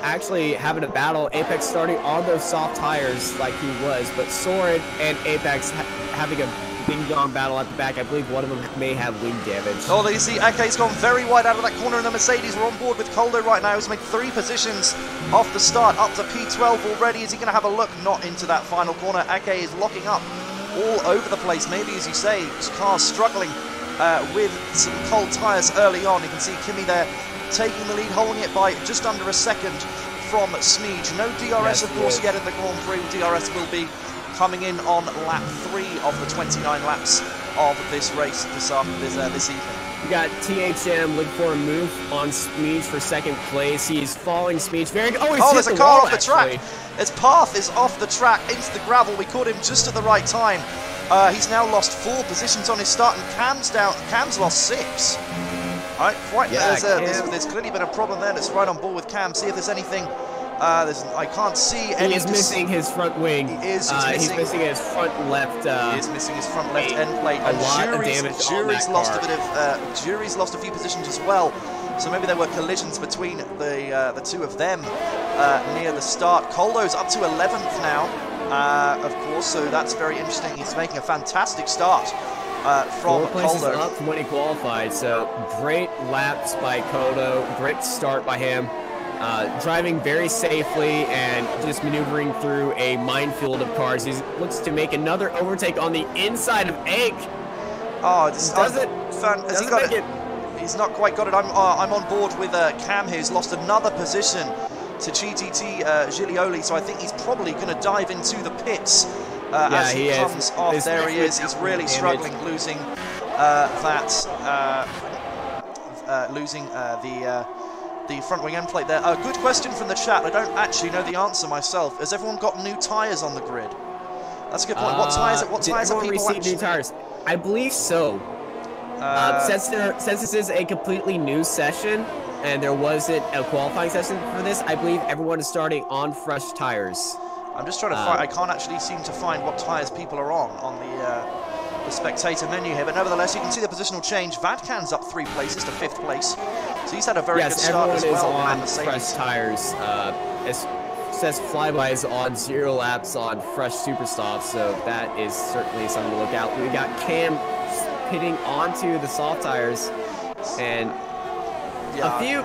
actually having a battle. Apex starting on those soft tires like he was, but Sword and Apex having a ding-dong battle at the back. I believe one of them may have wing damage. Oh, there you see, Ake's gone very wide out of that corner in the Mercedes. We're on board with Coldo right now. He's made 3 positions off the start, up to P12 already. Is he going to have a look? Not into that final corner. Ake is locking up all over the place. Maybe, as you say, his car's struggling with some cold tyres early on. You can see Kimi there taking the lead, holding it by just under a second from Smeege. No DRS, of course, yet in the Grand Prix. DRS will be coming in on lap 3 of the 29 laps of this race this evening. We got THM looking for a move on Smeege for 2nd place. He's following Smeege very good. Oh, there's a car off the track. His path is off the track into the gravel. We caught him just at the right time. He's now lost 4 positions on his start, and Cam's lost 6. All right, there's clearly been a problem there. Let's right on board with Cam, see if there's anything. I can't see any. He is missing his front wing. He's missing his front left. He is missing his front left end plate. A lot of damage. Jury's lost a bit of. Jury's lost a few positions as well. So maybe there were collisions between the 2 of them near the start. Coldo's up to 11th now, of course. So that's very interesting. He's making a fantastic start. From 4 places Coldo. up from when he qualified, so great laps by Kodo, great start by him, driving very safely and just maneuvering through a minefield of cars. He looks to make another overtake on the inside of Ake. Oh, has he got it? He's not quite got it. I'm on board with Cam, who's lost another position to GTT Giglioli, so I think he's probably going to dive into the pits. As he comes off. There he is. He's really struggling, losing the front wing end plate there. A good question from the chat. I don't actually know the answer myself. Has everyone got new tyres on the grid? That's a good point. What tyres are people actually? New tyres? I believe so. Since this is a completely new session and there wasn't a qualifying session for this, I believe everyone is starting on fresh tyres. I'm just trying to find. I can't actually seem to find what tyres people are on the spectator menu here. But nevertheless, you can see the positional change. Vadkan's up 3 places to 5th place, so he's had a very good start as well. Everyone is on fresh tyres. It says Flyby is on 0 laps on fresh super softs, so that is certainly something to look out. We got Cam pitting onto the soft tyres, and a few.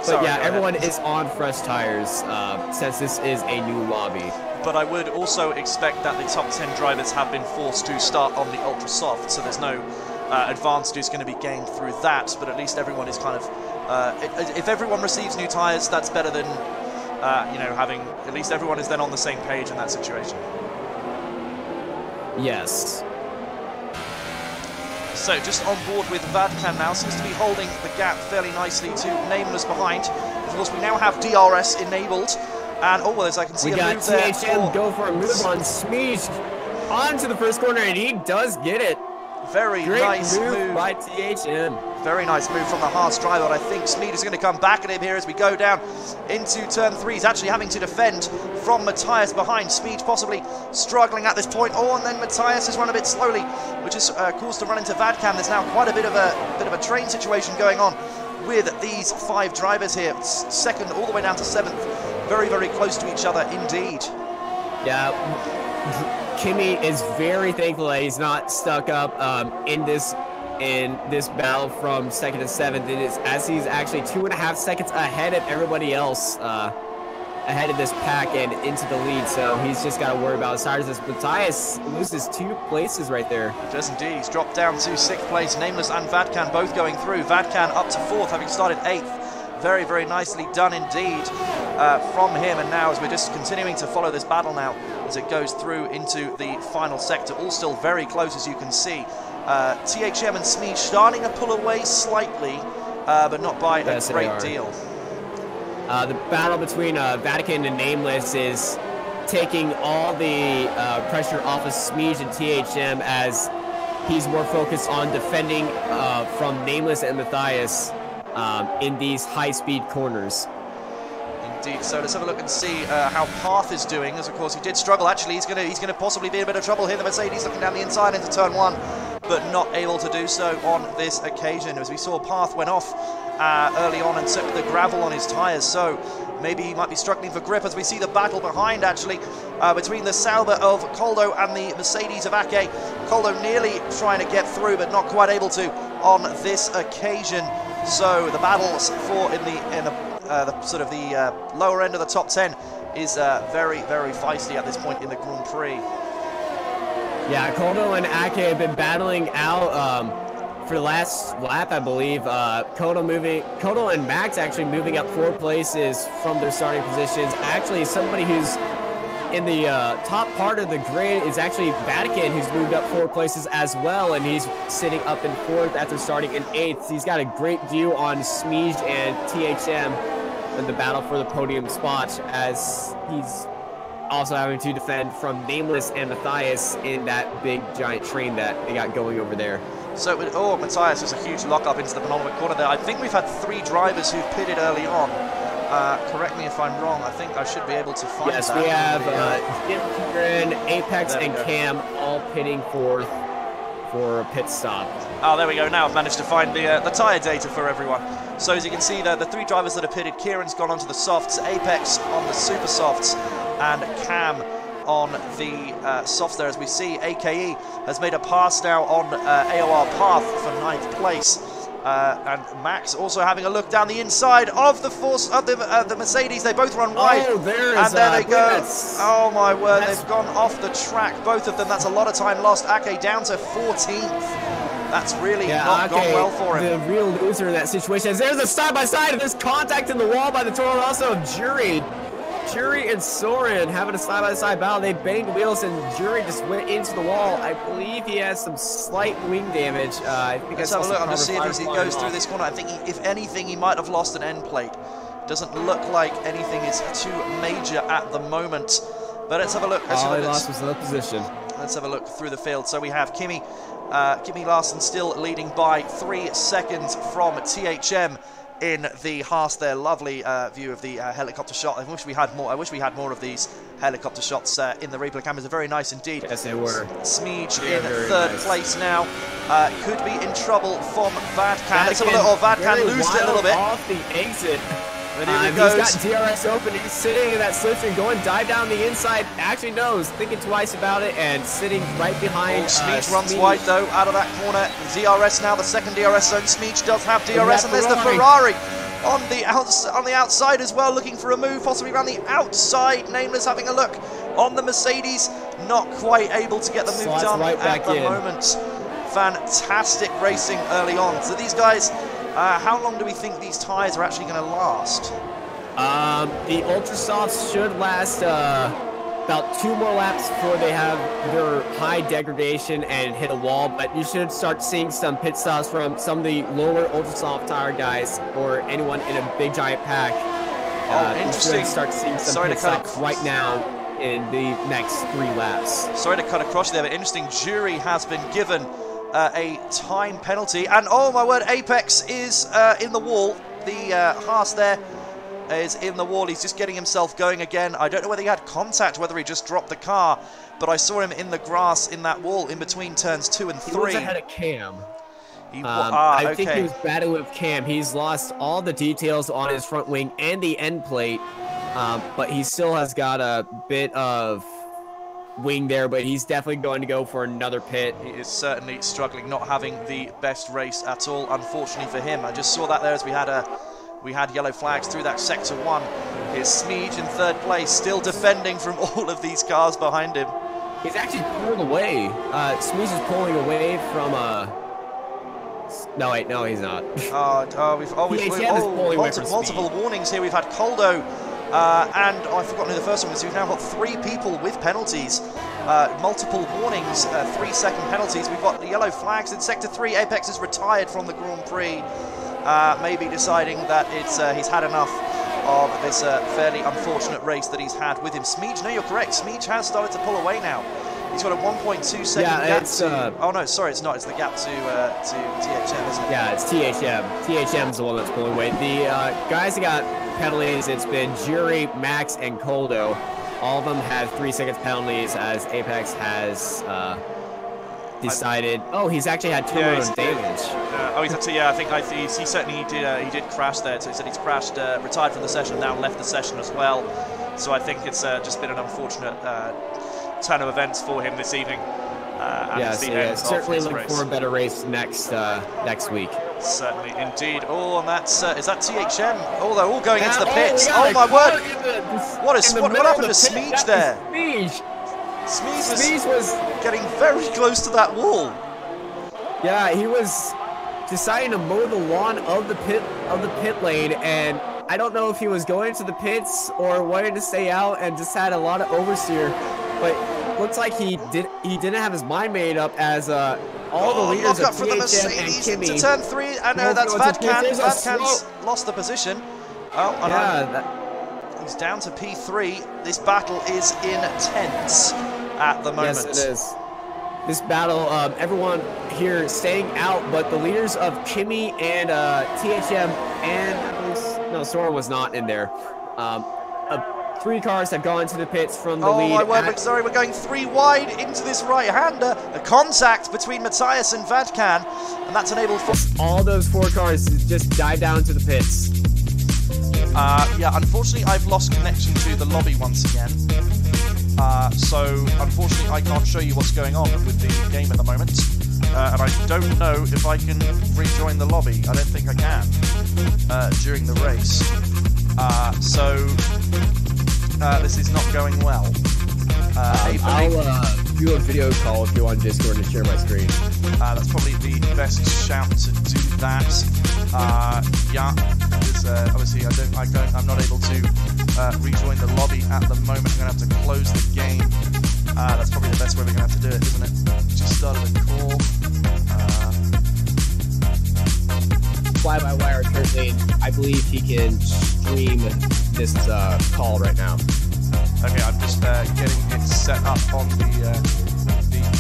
But yeah, everyone is on fresh tyres since this is a new lobby. But I would also expect that the top 10 drivers have been forced to start on the ultra soft, so there's no advantages going to be gained through that. But at least everyone is kind of, if everyone receives new tyres, that's better than having at least everyone is then on the same page in that situation. Yes. So just on board with Vadkan now, seems to be holding the gap fairly nicely to Nameless behind. Of course, we now have DRS enabled, and oh, well, as I can see, we a got move there. THM go for a move on Smeej onto the first corner, and he does get it. Very nice move by THM. Very nice move from the Haas driver, but I think Smeed is going to come back at him here as we go down into turn 3. He's actually having to defend from Matthias behind. Smeed possibly struggling at this point. Oh, and then Matthias has run a bit slowly, which is caused to run into Vadkan. There's now quite a bit of a train situation going on with these 5 drivers here. Second all the way down to 7th. Very, very close to each other indeed. Yeah. Kimi is very thankful that he's not stuck up in this battle from 2nd to 7th. It is as he's actually 2.5 seconds ahead of everybody else, ahead of this pack and into the lead. So he's just got to worry about his tires. As Matthias loses 2 places right there. Does indeed. He's dropped down to 6th place. Nameless and Vadkan both going through. Vadkan up to 4th, having started 8th. Very, very nicely done indeed from him. And now as we're just continuing to follow this battle now as it goes through into the final sector, all still very close as you can see. THM and Smeed starting to pull away slightly, but not by a great deal. The battle between Vatican and Nameless is taking all the pressure off of Smeed and THM as he's more focused on defending from Nameless and Matthias in these high-speed corners. Indeed. So let's have a look and see how Path is doing, as of course he did struggle. Actually, he's gonna possibly be in a bit of trouble here. The Mercedes looking down the inside into turn 1, but not able to do so on this occasion. As we saw, Path went off early on and took the gravel on his tyres, so maybe he might be struggling for grip. As we see the battle behind, actually, between the Sauber of Koldo and the Mercedes of Ake. Koldo nearly trying to get through, but not quite able to on this occasion. So the battles for in the sort of the lower end of the top 10 is very, very feisty at this point in the Grand Prix. Yeah, Koldo and Ake have been battling out for the last lap, I believe. Koldo and Max actually moving up 4 places from their starting positions. Actually, somebody who's in the top part of the grid is actually Vatican, who's moved up 4 places as well, and he's sitting up in 4th after starting in 8th. He's got a great view on Smeej and THM in the battle for the podium spot, as he's also having to defend from Nameless and Matthias in that big giant train that they got going over there. So, oh, Matthias is a huge lock-up into the penultimate corner there. I think we've had 3 drivers who've pitted early on. Correct me if I'm wrong. I think I should be able to find that. Yes, we have Jim, Kieran, Apex, and Cam all pitting for a pit stop. Oh, there we go. Now I've managed to find the tyre data for everyone. So as you can see, the 3 drivers that have pitted, Kieran's gone onto the softs, Apex on the super softs, and Cam on the softs there. As we see, AKE has made a pass now on AOR Path for 9th place. And Max also having a look down the inside of the Mercedes. They both run wide. Oh, there is, and there they go. Oh my word, they've gone off the track, both of them. That's a lot of time lost. Ake down to 14th. That's really not gone well for him. The real loser in that situation. As there's a side-by-side, and there's contact in the wall by the Toro Rosso of Jury. Jury and Soren having a side-by-side battle. They banged wheels and Jury just went into the wall. I believe he has some slight wing damage. I think Let's have a look. I'm just seeing as he goes through this corner. I think, if anything, he might have lost an end plate. Doesn't look like anything is too major at the moment. But let's have a look. All he lost was the position. Let's have a look through the field. So we have Kimi Larson still leading by 3 seconds from THM in the Haas there. Lovely view of the helicopter shot. I wish we had more. I wish we had more of these helicopter shots in the replay cameras. They're very nice indeed. Yes, they were. Smeej in 3rd place now. Could be in trouble from Vadkan. Let's have a look. Oh, Vadkan losed it a little bit. Off the exit. But here he goes. He's got DRS open. He's sitting in that slipstream, going dive down the inside. Actually knows, thinking twice about it, and sitting right behind. Smeej runs wide though, out of that corner. DRS now, the second DRS zone. Smeej does have DRS, and there's the Ferrari on the outside as well, looking for a move, possibly around the outside. Nameless having a look on the Mercedes, not quite able to get the move done at the moment. Fantastic racing early on. So these guys. How long do we think these tyres are actually going to last? The Ultra Softs should last about 2 more laps before they have their high degradation and hit a wall, but you should start seeing some pit stops from some of the lower ultra soft tire guys or anyone in a big giant pack. Interesting. You should start seeing some pit stops right now in the next 3 laps. Sorry to cut across there, but interesting. Jury has been given a time penalty, and oh my word, Apex is in the wall. The Haas there is in the wall. He's just getting himself going again. I don't know whether he had contact, whether he just dropped the car, but I saw him in the grass in that wall in between turns 2 and 3. He was ahead of Cam. I think he was battling with Cam. He's lost all the details on his front wing and the end plate, but he still has got a bit of wing there, but he's definitely going to go for another pit. He is certainly struggling, not having the best race at all, unfortunately for him. I just saw that there as we had yellow flags through that sector 1. Here's Smeej in 3rd place, still defending from all of these cars behind him. He's actually pulled away. Smeej is pulling away from no, wait, no, he's not. We've multiple warnings here. We've had Coldo, and I've forgotten who the first one was. We've now got 3 people with penalties. Multiple warnings, 3-second penalties. We've got the yellow flags in Sector 3. Apex is retired from the Grand Prix, maybe deciding that he's had enough of this fairly unfortunate race that he's had with him. Smeej, no, you're correct. Smeej has started to pull away now. He's got a 1.2 second gap to... Oh, no, sorry, it's not. It's the gap to THM, isn't it? Yeah, it's THM. THM's the one that's pulling away. The guys that got penalties, it's been Jury, Max, and Coldo. All of them had 3 seconds penalties, as Apex has decided... he's actually had 2 damage. He's actually, I think he certainly did crash there. So he said he's crashed, retired from the session, now left the session as well. So I think it's just been an unfortunate turn of events for him this evening. Certainly looking for a better race next week. Certainly, indeed. Oh, and that's is that THM? Oh, they're all going into the pits. Oh my word! What happened to Smeej there? Smeej was getting very close to that wall. Yeah, he was deciding to mow the lawn of the pit lane, and I don't know if he was going to the pits or wanted to stay out and just had a lot of oversteer. But looks like he didn't have his mind made up, as all the leaders of THM and Kimi to turn 3, and that's Vadkan. Vadkan's lost the position. He's down to P3. This battle is intense at the moment. Yes, it is. This battle, everyone here staying out, but the leaders of Kimi and THM and Sora was not in there. 3 cars have gone to the pits from the lead. Oh my word, sorry, we're going 3 wide into this right-hander. A contact between Matthias and Vadkan, and that's enabled for... All those 4 cars just dive down to the pits. Yeah, unfortunately I've lost connection to the lobby once again. So unfortunately I can't show you what's going on with the game at the moment. And I don't know if I can rejoin the lobby. I don't think I can during the race. This is not going well. I'll do a video call if you want Discord to share my screen. That's probably the best shout to do that. Yeah, because obviously I'm not able to rejoin the lobby at the moment. I'm going to have to close the game. That's probably the best way we're going to have to do it, isn't it? Just started a call. Fly-by-wire currently, I believe he can stream this call right now. Okay, I'm just getting it set up on the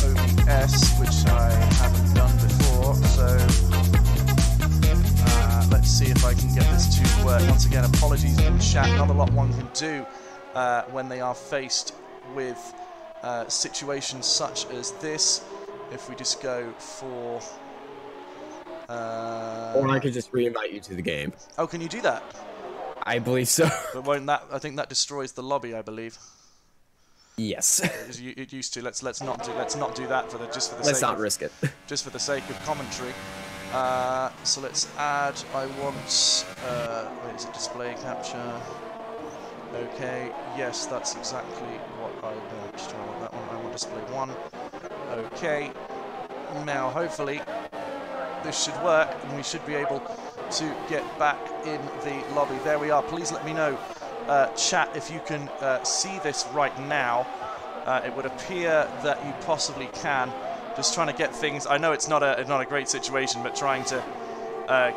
OBS, which I haven't done before, so let's see if I can get this to work. Once again, apologies in chat, not a lot one can do when they are faced with situations such as this. If we just go for... or I could just re-invite you to the game. Oh, can you do that? I believe so. But won't that? I think that destroys the lobby. I believe. Yes. It used to. Let's not do that for just for the let's sake. not of, risk it. Just for the sake of commentary. So let's add. I want. Wait, is it display capture? Okay. Yes, that's exactly what I want. Do I want that one? I want display 1. Okay. Now, hopefully, this should work, and we should be able to get back in the lobby. There we are. Please let me know chat if you can see this right now. It would appear that you possibly can. Just trying to get things. I know it's not a great situation, but trying to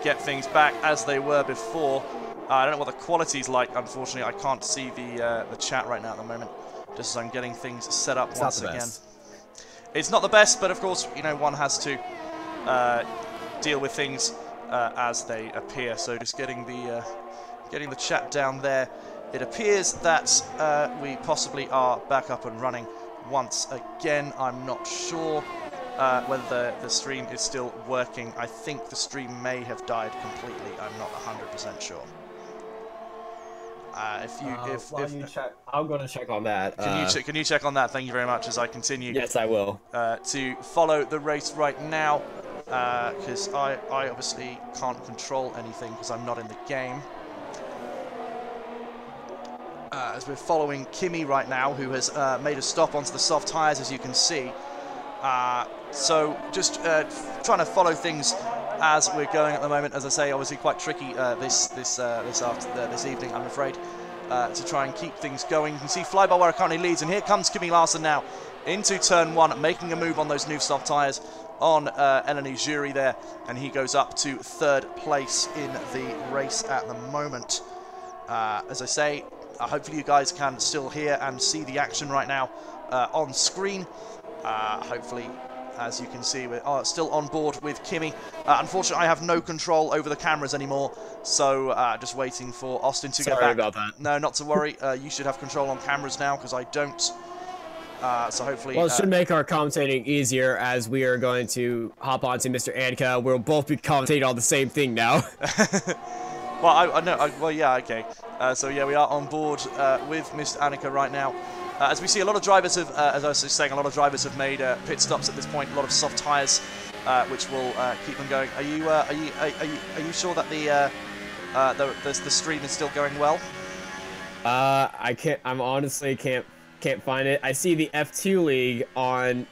get things back as they were before. I don't know what the quality's like. Unfortunately, I can't see the chat right now at the moment. Just as I'm getting things set up once again. It's not the best, but of course, you know, one has to deal with things as they appear. So just getting the chat down there. It appears that we possibly are back up and running once again. I'm not sure whether the stream is still working. I think the stream may have died completely. I'm not 100% sure. If you check, I'm going to check on that. Can you check on that? Thank you very much. As I continue. Yes, I will. To follow the race right now, because I obviously can't control anything because I'm not in the game. As we're following Kimi right now, who has made a stop onto the soft tyres, as you can see. So just trying to follow things as we're going at the moment. As I say, obviously quite tricky this evening, I'm afraid, to try and keep things going. You can see Fly-by-Wire currently leads, and here comes Kimi Larsen now into turn one, making a move on those new soft tyres on Eleni Jury there, and he goes up to third place in the race at the moment. As I say, hopefully you guys can still hear and see the action right now on screen. Hopefully, as you can see, we're still on board with Kimi. Unfortunately, I have no control over the cameras anymore, so just waiting for Austin to get back. Sorry about that. No, not to worry. You should have control on cameras now, because I don't. So hopefully... Well, it should make our commentating easier, as we are going to hop on to Mr. Anka. We'll both be commentating on the same thing now. Well, I know. Well, yeah, okay. So yeah, we are on board with Mr. Annika right now. As we see, a lot of drivers have, as I was saying, a lot of drivers have made pit stops at this point. A lot of soft tyres, which will keep them going. Are you sure that the stream is still going well? I can't. I'm honestly can't find it. I see the F2 league on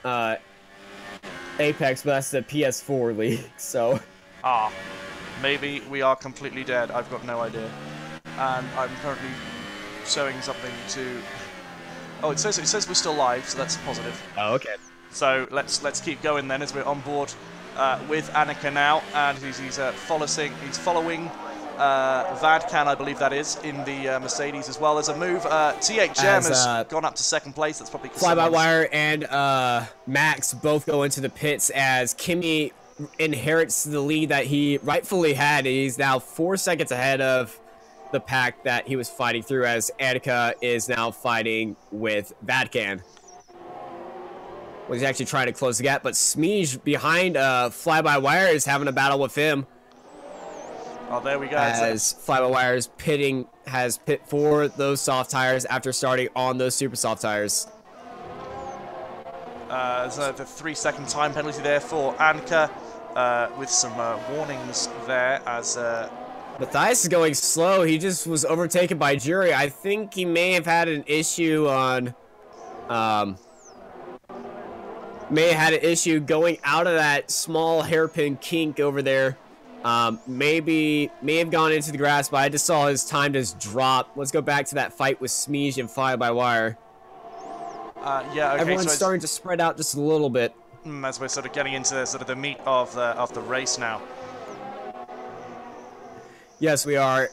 Apex, but that's the PS4 league. So. Maybe we are completely dead. I've got no idea. And I'm currently showing something to... Oh, it says we're still live, so that's positive. Oh, okay. So let's keep going then, as we're on board with Annika now, and he's following Vadkan, I believe that is, in the Mercedes as well. There's a move. THM has gone up to second place. That's probably Fly-by-Wire and Max both go into the pits as Kimi inherits the lead that he rightfully had. He's now 4 seconds ahead of the pack that he was fighting through, as Annika is now fighting with Vadkan. Well, he's actually trying to close the gap, but Smeej behind Fly-by-Wire is having a battle with him. Oh, there we go. As Fly-by-Wire's has pit for those soft tires after starting on those super soft tires. So the 3-second time penalty there for Annika, with some warnings there as... Matthias is going slow. He just was overtaken by Jury. I think he may have had an issue on... may have had an issue going out of that small hairpin kink over there. May have gone into the grass, but I just saw his time just drop. Let's go back to that fight with Smeej and Fly-by-Wire. Yeah, okay, everyone's starting to spread out just a little bit. As we're sort of getting into sort of the meat of the race now. Yes, we are.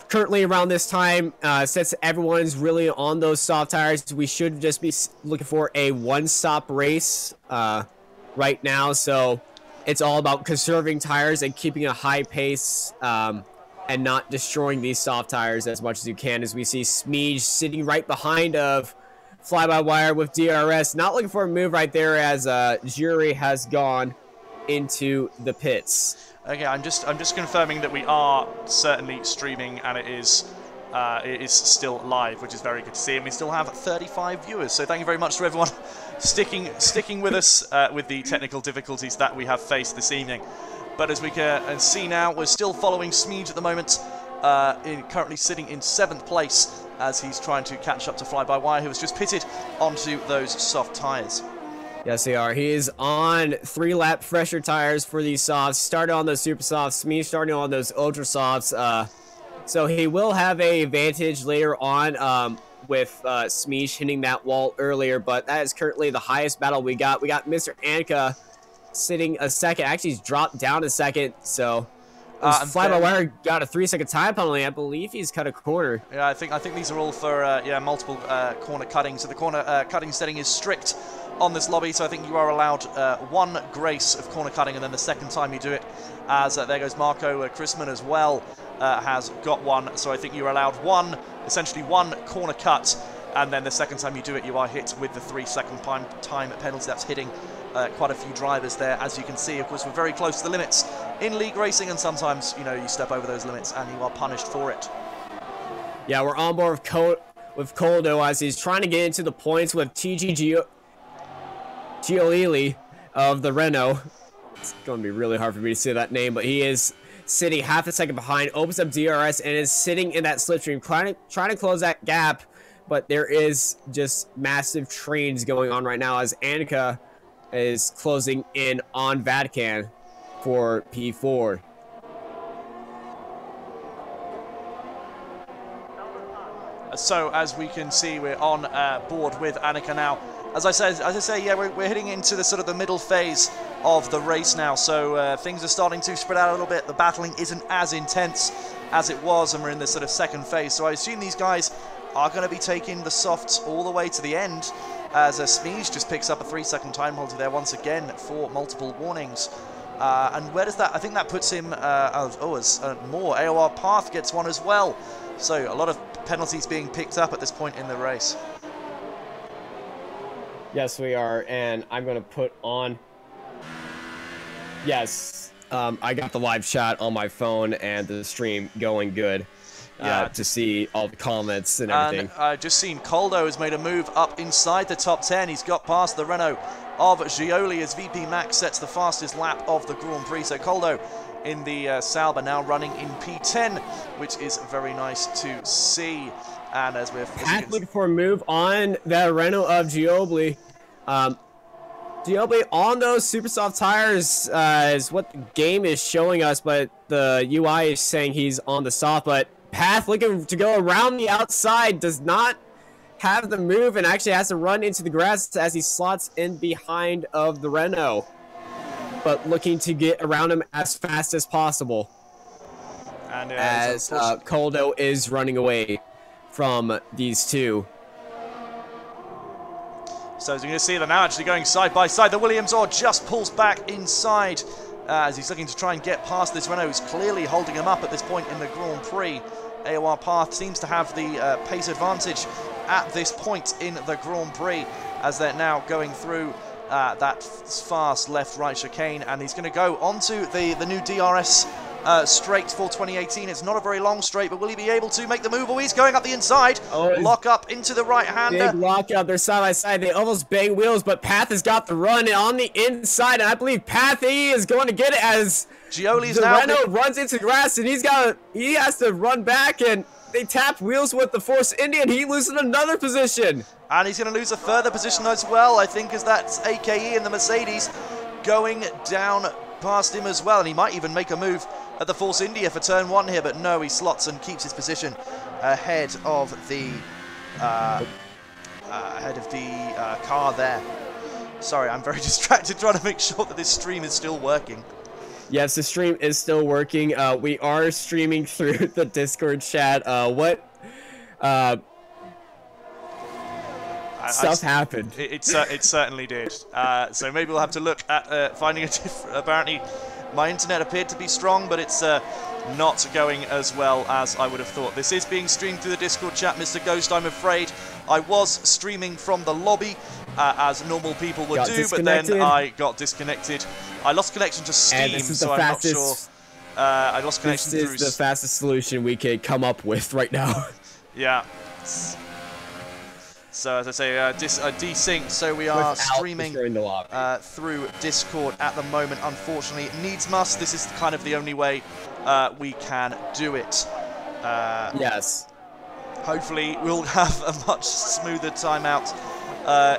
Currently around this time, since everyone's really on those soft tires, we should just be looking for a one-stop race right now. So it's all about conserving tires and keeping a high pace and not destroying these soft tires as much as you can. As we see Smeej sitting right behind of Fly-by-Wire with DRS, not looking for a move right there, as Jury has gone into the pits. Okay, I'm just confirming that we are certainly streaming, and it is still live, which is very good to see, and we still have 35 viewers. So thank you very much to everyone sticking with us with the technical difficulties that we have faced this evening. But as we can see now, we're still following Smeej at the moment, currently sitting in 7th place as he's trying to catch up to Fly-by-Wire, who has just pitted onto those soft tyres. Yes, they are. He is on 3-lap fresher tires for these softs. Started on those super softs. Smeej starting on those ultra softs. So he will have a advantage later on with Smeesh hitting that wall earlier, but that is currently the highest battle we got. We got Mr. Anka sitting a second. Actually, he's dropped down a second, so Fly-by-Wire got a 3-second time penalty. I believe he's cut a corner. Yeah, I think these are all for yeah, multiple corner cutting. So the corner cutting setting is strict on this lobby, so I think you are allowed one grace of corner cutting, and then the second time you do it, as there goes Marco Chrisman as well, has got one. So I think you're allowed essentially one corner cut, and then the second time you do it, you are hit with the 3-second time penalty. That's hitting quite a few drivers there, as you can see. Of course, we're very close to the limits in league racing, and sometimes, you know, you step over those limits and you are punished for it. Yeah, we're on board with Coldo as he's trying to get into the points with TG Giolili of the Renault. It's going to be really hard for me to say that name, but he is sitting half a second behind, opens up DRS, and is sitting in that slipstream, trying to close that gap, but there is just massive trains going on right now as Anka is closing in on Vatican for P4. So as we can see, we're on board with Annika now. As I say, yeah, we're heading into the sort of the middle phase of the race now. So things are starting to spread out a little bit. The battling isn't as intense as it was, and we're in the sort of second phase. So I assume these guys are going to be taking the softs all the way to the end, as Smeesh just picks up a 3-second time penalty there once again for multiple warnings. And where does that? I think that puts him. As more AOR Path gets one as well. So a lot of penalties being picked up at this point in the race. Yes, we are, and I'm going to put on... Yes, I got the live chat on my phone and the stream going good to see all the comments and everything. And I've just seen Coldo has made a move up inside the top 10. He's got past the Renault of Gioli as VP Max sets the fastest lap of the Grand Prix. So Coldo in the Sauber now running in P10, which is very nice to see. And as we're looking for a move on that Renault of Giobli. Giobli on those super soft tires is what the game is showing us, but the UI is saying he's on the soft. But Path looking to go around the outside, does not have the move, and actually has to run into the grass as he slots in behind of the Renault, but looking to get around him as fast as possible. And as Coldo is running away from these two. So as you're going to see, they're now actually going side by side. The Williams or just pulls back inside as he's looking to try and get past this Renault, who's clearly holding him up at this point in the Grand Prix. AOR Path seems to have the pace advantage at this point in the Grand Prix, as they're now going through that fast left-right chicane, and he's going to go onto the new DRS straight for 2018. It's not a very long straight, but will he be able to make the move? Oh, he's going up the inside. Lock up into the right-hander. Big lock up. They're side by side. They almost bang wheels, but Path has got the run on the inside, and I believe Pathy is going to get it as Gioli's the now Renault runs into the grass, and he has to run back, and they tap wheels with the Force India, and he loses another position. And he's going to lose a further position as well, I think, as that's AKE and the Mercedes going down past him as well, and he might even make a move at the Force India for turn 1 here, but no, he slots and keeps his position ahead of the car there. Sorry, I'm very distracted trying to make sure that this stream is still working. Yes, the stream is still working. We are streaming through the Discord chat. Stuff happened. It certainly did. So maybe we'll have to look at finding a different... Apparently, my internet appeared to be strong, but it's not going as well as I would have thought. This is being streamed through the Discord chat, Mr. Ghost. I'm afraid I was streaming from the lobby, as normal people would do, but then I got disconnected. I lost connection to Steam, so I'm not sure. I lost connection through... This is the fastest solution we could come up with right now. Yeah. So as I say, desynced, so we are streaming through Discord at the moment. Unfortunately, needs must. This is kind of the only way we can do it. Yes. Hopefully, we'll have a much smoother timeout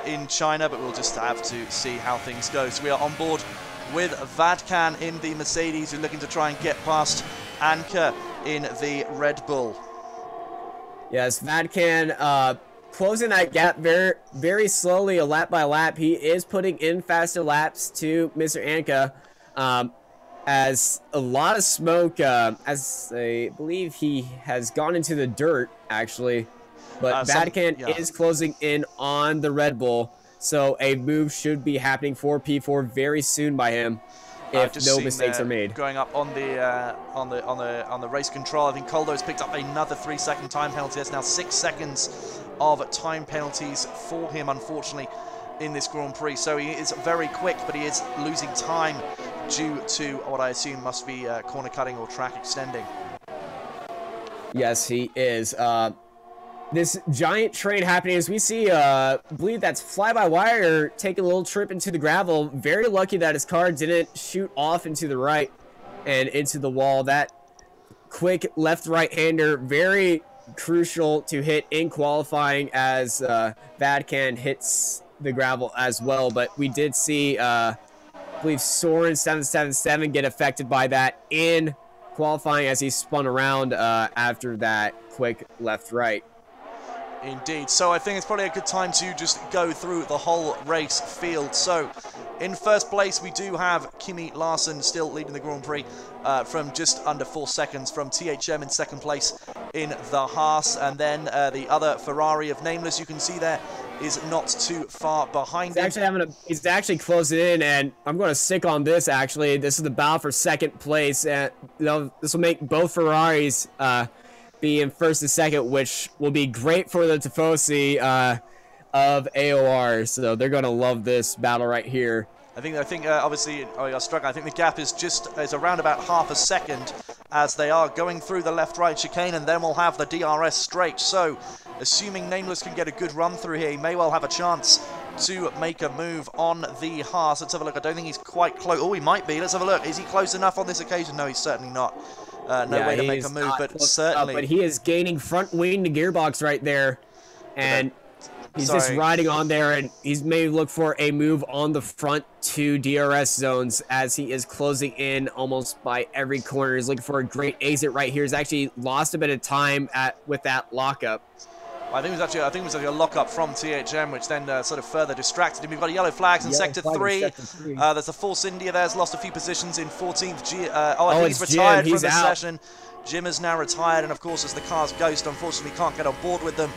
in China, but we'll just have to see how things go. So we are on board with Vadkan in the Mercedes, who's looking to try and get past Anka in the Red Bull. Yes, Vadcan closing that gap very slowly, a lap by lap. He is putting in faster laps to Mr. Anka, as a lot of smoke, as I believe he has gone into the dirt, actually. But Vadcan is closing in on the Red Bull, so a move should be happening for P4 very soon by him, if no mistakes are made. Going up on the race control, I think Coldo's picked up another 3-second time penalty. That's now 6 seconds of time penalties for him, unfortunately, in this Grand Prix. So he is very quick, but he is losing time due to what I assume must be corner cutting or track extending. Yes, he is. This giant train happening as we see, I believe that's Fly-by-Wire taking a little trip into the gravel. Very lucky that his car didn't shoot off into the right and into the wall. That quick left-right-hander, very crucial to hit in qualifying, as Vadcan hits the gravel as well. But we did see, I believe, Soren 777 get affected by that in qualifying as he spun around after that quick left-right. Indeed. So I think it's probably a good time to just go through the whole race field. So in first place, we do have Kimi Larsen still leading the Grand Prix from just under 4 seconds from THM in second place in the Haas. And then the other Ferrari of Nameless, you can see there, is not too far behind him. He's actually closing in, and I'm going to stick on this, actually. This is the battle for second place, and this will make both Ferraris be in first and second, which will be great for the Tifosi of AOR. So they're going to love this battle right here. I think obviously, I got struck. I think the gap is around about half a second as they are going through the left-right chicane, and then we'll have the DRS straight. So, assuming Nameless can get a good run through here, he may well have a chance to make a move on the Haas. Let's have a look. I don't think he's quite close. Oh, he might be. Let's have a look. Is he close enough on this occasion? No, he's certainly not. No way to make a move, but certainly. But he is gaining front wing to gearbox right there, and he's just riding on there, and he's maybe look for a move on the front two DRS zones as he is closing in almost by every corner. He's looking for a great exit right here. He's actually lost a bit of time with that lockup. I think it was actually a lockup from THM, which then sort of further distracted him. We've got yellow flags in sector 3. There's a Force India there's lost a few positions in 14th. I think he's retired from the session. Jim is now retired, and of course, as the car's ghost, unfortunately can't get on board with them.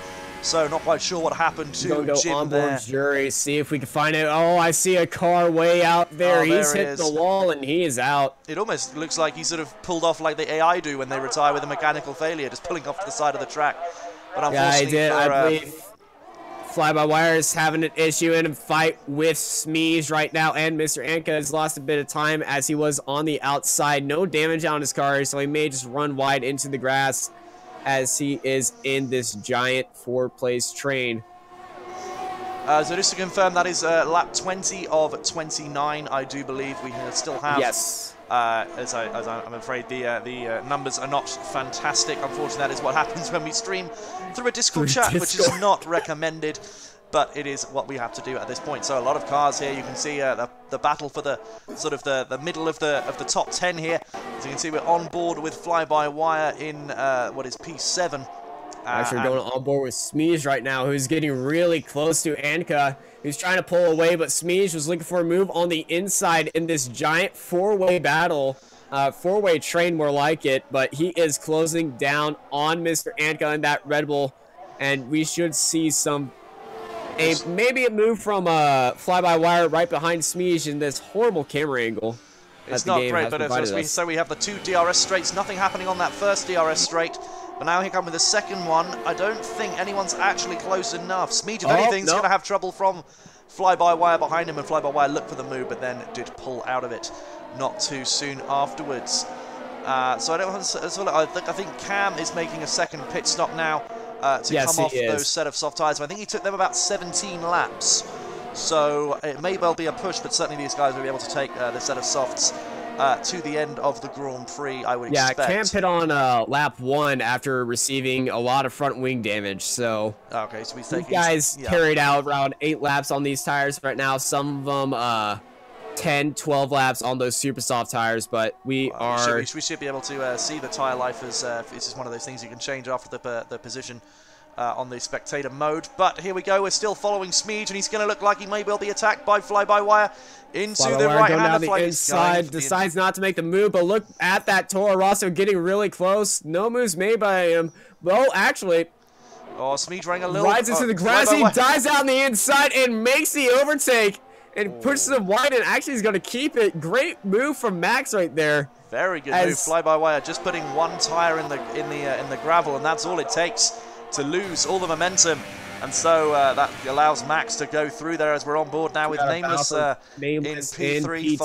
So not quite sure what happened to Jim there. Jury, see if we can find it. Oh, I see a car way out there. He's hit the wall and he is out. It almost looks like he sort of pulled off like the AI do when they retire with a mechanical failure, just pulling off to the side of the track. But unfortunately, yeah, I believe Fly-by-Wire is having an issue in a fight with Smeeze right now, and Mr. Anka has lost a bit of time as he was on the outside. No damage on his car, so he may just run wide into the grass as he is in this giant 4-place train. So just to confirm, that is lap 20 of 29, I do believe. We still have... Yes. As I'm afraid the numbers are not fantastic. Unfortunately, that is what happens when we stream through a Discord chat, which is not recommended, but it is what we have to do at this point. So a lot of cars here. You can see the battle for the sort of the middle of the top 10 here. As you can see, we're on board with Fly-by-Wire in what is P7. Actually, going on board with Smeeze right now, who's getting really close to Anka. He's trying to pull away, but Smeeze was looking for a move on the inside in this giant 4-way battle. 4-way train, more like it, but he is closing down on Mr. Anka in that Red Bull, and we should see maybe a move from Fly-by-Wire right behind Smeeze in this horrible camera angle. It's not great, but so we have the 2 DRS straights. Nothing happening on that first DRS straight. But now he comes with the second one. I don't think anyone's actually close enough. Smeege, if anything, is going to have trouble from Fly-by-Wire behind him, and Fly-by-Wire looked for the move, but then did pull out of it not too soon afterwards. So I think Cam is making a second pit stop now to come off those set of soft tyres. I think he took them about 17 laps. So it may well be a push, but certainly these guys will be able to take the set of softs to the end of the Grand Prix, I would expect. Yeah, Cam hit on lap 1 after receiving a lot of front wing damage, so... Okay, so these guys carried out around 8 laps on these tires right now. Some of them 10, 12 laps on those super soft tires, but we should be able to see the tire life as it's just one of those things you can change after the position on the spectator mode. But here we go, we're still following Smeege, and he's going to look like he may well be attacked by Fly-By-Wire into the right hand of Fly. Inside, decides not to make the move, but look at that Toro Rosso getting really close. No moves made by him. Well, actually, Smeege running a little... rides into the grass, he dives out on the inside and makes the overtake and pushes him wide, and actually is going to keep it. Great move from Max right there. Very good move. Fly-By-Wire just putting one tire in the gravel, and that's all it takes to lose all the momentum. And so that allows Max to go through there as we're on board now with Nameless in P3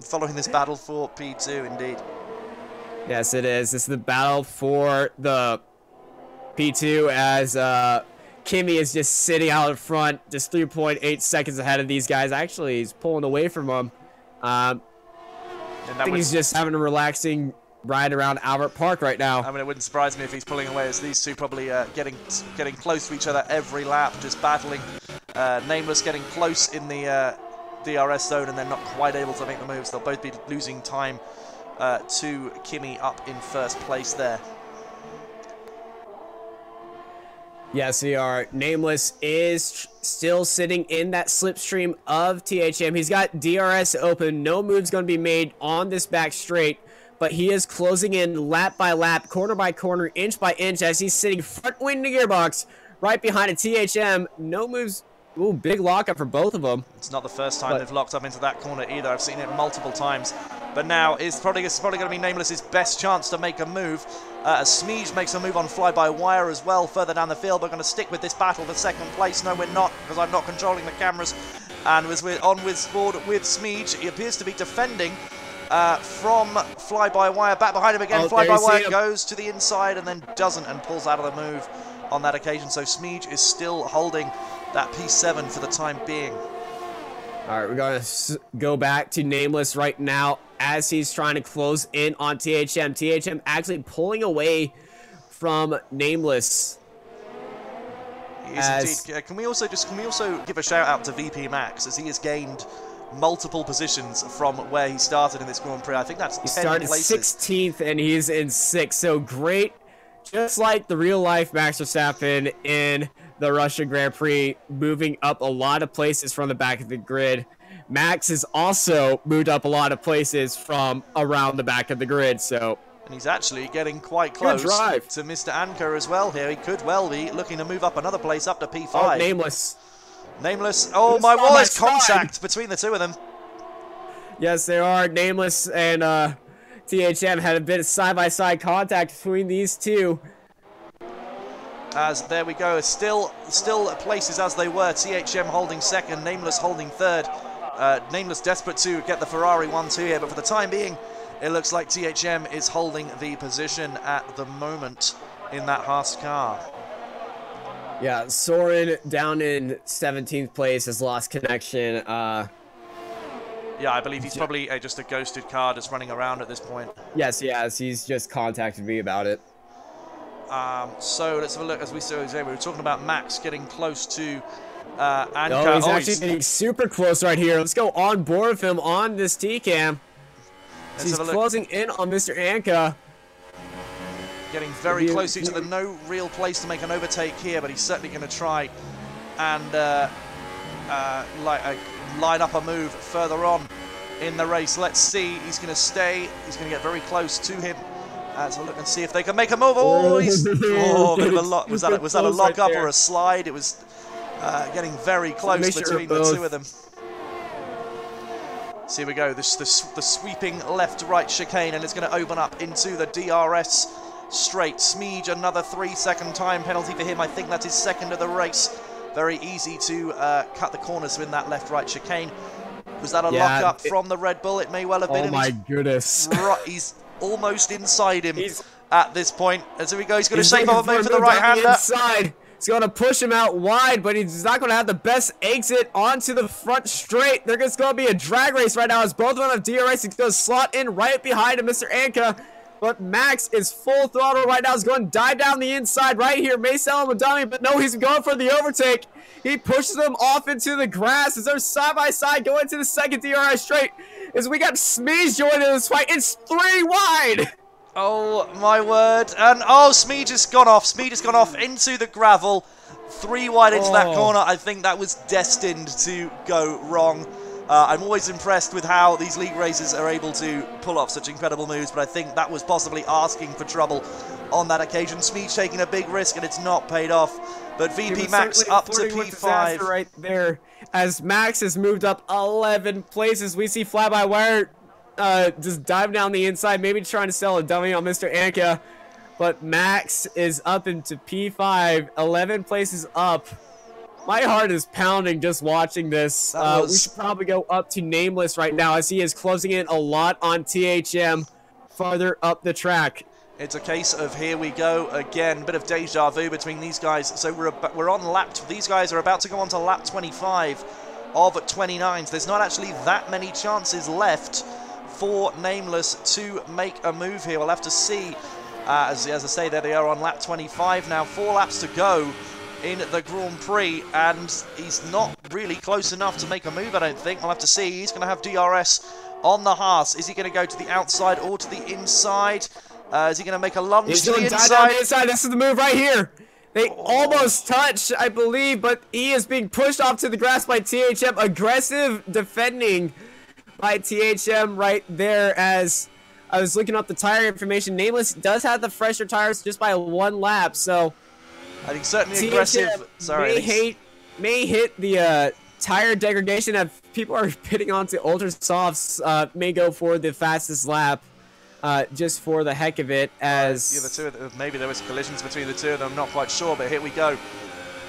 following this battle for P2 indeed. Yes, it is. This is the battle for the P2 as Kimi is just sitting out in front, just 3.8 seconds ahead of these guys. Actually, he's pulling away from them. I think he's just having a relaxing ride around Albert Park right now. I mean, it wouldn't surprise me if he's pulling away, as these two probably getting close to each other every lap, just battling. Nameless getting close in the DRS zone and then not quite able to make the moves. They'll both be losing time to Kimi up in first place there. Yes, we are. Nameless is still sitting in that slipstream of THM. He's got DRS open. No move's going to be made on this back straight, but he is closing in lap by lap, corner by corner, inch by inch as he's sitting front wing to gearbox right behind a THM. No moves. Ooh, big lockup for both of them. It's not the first time they've locked up into that corner either. I've seen it multiple times. But now it's probably going to be Nameless's best chance to make a move. Smeege makes a move on Fly-By-Wire as well, further down the field. We're going to stick with this battle for second place. No, we're not, because I'm not controlling the cameras. And as we're on with Smeege, he appears to be defending from Fly-By-Wire. Back behind him again. Fly-By-Wire goes to the inside and then doesn't and pulls out of the move on that occasion. So Smeege is still holding that P7 for the time being. All right, we're going to go back to Nameless right now as he's trying to close in on THM. THM actually pulling away from Nameless. He is indeed. Can we also give a shout out to VP Max, as he has gained multiple positions from where he started in this Grand Prix. I think that's 10 places. He started 16th and he's in 6th. So great, just like the real life Max Verstappen in the Russia Grand Prix, moving up a lot of places from the back of the grid. Max has also moved up a lot of places from around the back of the grid. So, and he's actually getting quite close to Mr. Anker as well here. He could well be looking to move up another place up to P5. Oh, Nameless. Oh my word, there's contact between the two of them. Yes, there are. Nameless and THM had a bit of side-by-side contact between these two. As there we go, still places as they were. THM holding second, Nameless holding third. Nameless desperate to get the Ferrari 1-2 here, but for the time being, it looks like THM is holding the position at the moment in that Haas car. Yeah, Soren down in 17th place has lost connection. Yeah, I believe he's probably just a ghosted car just running around at this point. Yes, he's just contacted me about it. So let's have a look. As we were talking about Max getting close to Anker. Oh, he's actually getting super close right here. Let's go on board with him on this T-cam. He's closing in on Mr. Anker. Getting very close to each other. No real place to make an overtake here, but he's certainly going to try and line up a move further on in the race. Let's see. He's going to stay. He's going to get very close to him. Let's look and see if they can make a move. Oh, bit of a lock. Was that a lock up or a slide? It was getting very close between the two of them. So here we go. The sweeping left-to-right chicane, and it's going to open up into the DRS straight. Smeege, another 3-second time penalty for him. I think that's his second of the race. Very easy to cut the corners in that left-right chicane. Was that a lock-up from the Red Bull? It may well have been. Oh my goodness. He's almost inside him at this point. As here we go, he's going to shape up a move for the right-hander. Inside. He's going to push him out wide, but he's not going to have the best exit onto the front straight. There's going to be a drag race right now as both of them have DRS. He's going to slot in right behind him, Mr. Anka. but Max is full throttle right now. He's going to dive down the inside right here. May sell him a dummy, but no, he's going for the overtake. He pushes them off into the grass as they're side by side going to the second DRS straight. As we got Smeeze joining this fight. It's 3 wide. Oh my word. And oh, Smeege has gone off. Smeege has gone off into the gravel. 3 wide into that corner. I think that was destined to go wrong. I'm always impressed with how these league races are able to pull off such incredible moves, but I think that was possibly asking for trouble on that occasion. Smeege taking a big risk, and it's not paid off. But VP Max up to P5 right there. As Max has moved up 11 places, we see Fly-by-Wire just dive down the inside, maybe trying to sell a dummy on Mr. Anka. But Max is up into P5, 11 places up. My heart is pounding just watching this. We should probably go up to Nameless right now as he is closing in a lot on THM farther up the track. It's a case of here we go again, bit of deja vu between these guys. So we're on lap, these guys are about to go on to lap 25 of 29. So there's not actually that many chances left for Nameless to make a move here. We'll have to see. As I say, there they are on lap 25 now. 4 laps to go in the Grand Prix, and he's not really close enough to make a move, I don't think. We'll have to see. He's going to have DRS on the Haas. Is he going to go to the outside or to the inside? Is he going to make a lunge to the inside? This is the move right here. They almost touch, I believe, but he is being pushed off to the grass by THM. Aggressive defending by THM right there. As I was looking up the tire information, Nameless does have the fresher tires just by 1 lap, so I think certainly aggressive. Sorry, may hit the tire degradation if people are pitting onto ultra softs. May go for the fastest lap, just for the heck of it. As yeah, the two of them, maybe there was collisions between the two of them. I'm not quite sure, but here we go.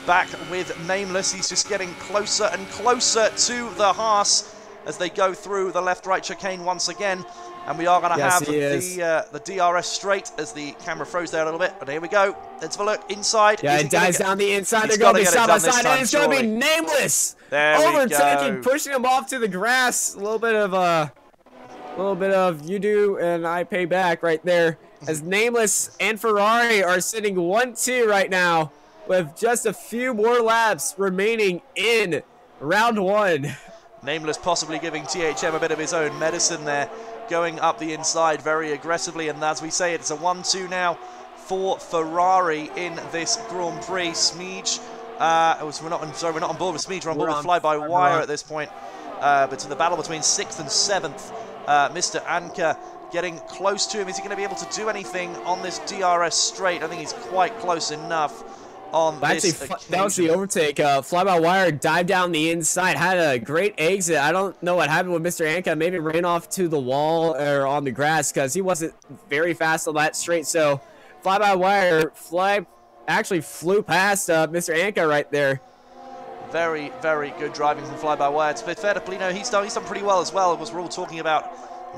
Back with Nameless. He's just getting closer and closer to the Haas as they go through the left-right chicane once again. And we are going to have the DRS straight as the camera froze there a little bit. But here we go. Let's have a look inside. Yeah, it dives down the inside. They're going to be side by side, and it's going to be Nameless overtaking, pushing him off to the grass. A little bit of you do and I pay back right there. As Nameless and Ferrari are sitting 1-2 right now, with just a few more laps remaining in round 1. Nameless possibly giving THM a bit of his own medicine there, going up the inside very aggressively, and as we say, it's a 1-2 now for Ferrari in this Grand Prix. Smeege, we're not on board with Smeege, we're on board with Fly-by-Wire at this point. But to the battle between 6th and 7th, Mr. Anka getting close to him. Is he going to be able to do anything on this DRS straight? I think he's quite close enough on this occasion. That was the overtake. Fly-by-Wire dived down the inside, had a great exit. I don't know what happened with Mr. Anka. Maybe ran off to the wall or on the grass because he wasn't very fast on that straight. So Fly-by-Wire actually flew past Mr. Anka right there. Very, very good driving from Fly-by-Wire. It's fair to Polino. He's done pretty well as well. Of course, we're all talking about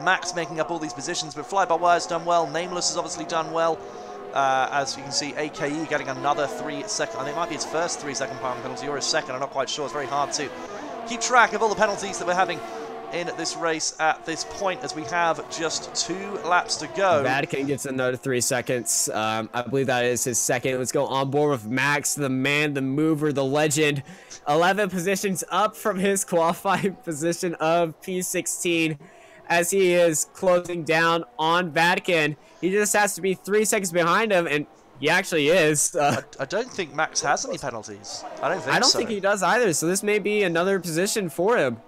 Max making up all these positions, but Fly-by-Wire's done well. Nameless has obviously done well. As you can see, AKE getting another 3 second. I think it might be his first 3 second penalty or his second. I'm not quite sure. It's very hard to keep track of all the penalties that we're having in this race at this point, as we have just 2 laps to go. Vatican gets another 3 seconds. I believe that is his second. Let's go on board with Max, the man, the mover, the legend. 11 positions up from his qualifying position of P16 as he is closing down on Vatican. He just has to be 3 seconds behind him, and he actually is. I don't think Max has any penalties. I don't think he does either, so this may be another position for him.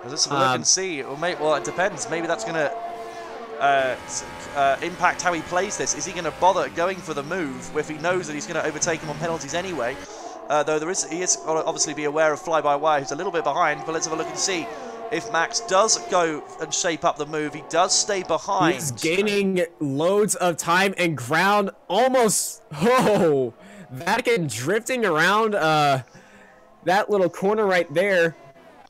Let's have a look and see. Well, it depends. Maybe that's going to impact how he plays this. Is he going to bother going for the move if he knows that he's going to overtake him on penalties anyway? Though he is obviously be aware of Fly-by-Wire, who's a little bit behind, but let's have a look and see. If Max does go and shape up the move, he does stay behind. He's gaining loads of time and ground almost. Oh, Vatican drifting around that little corner right there.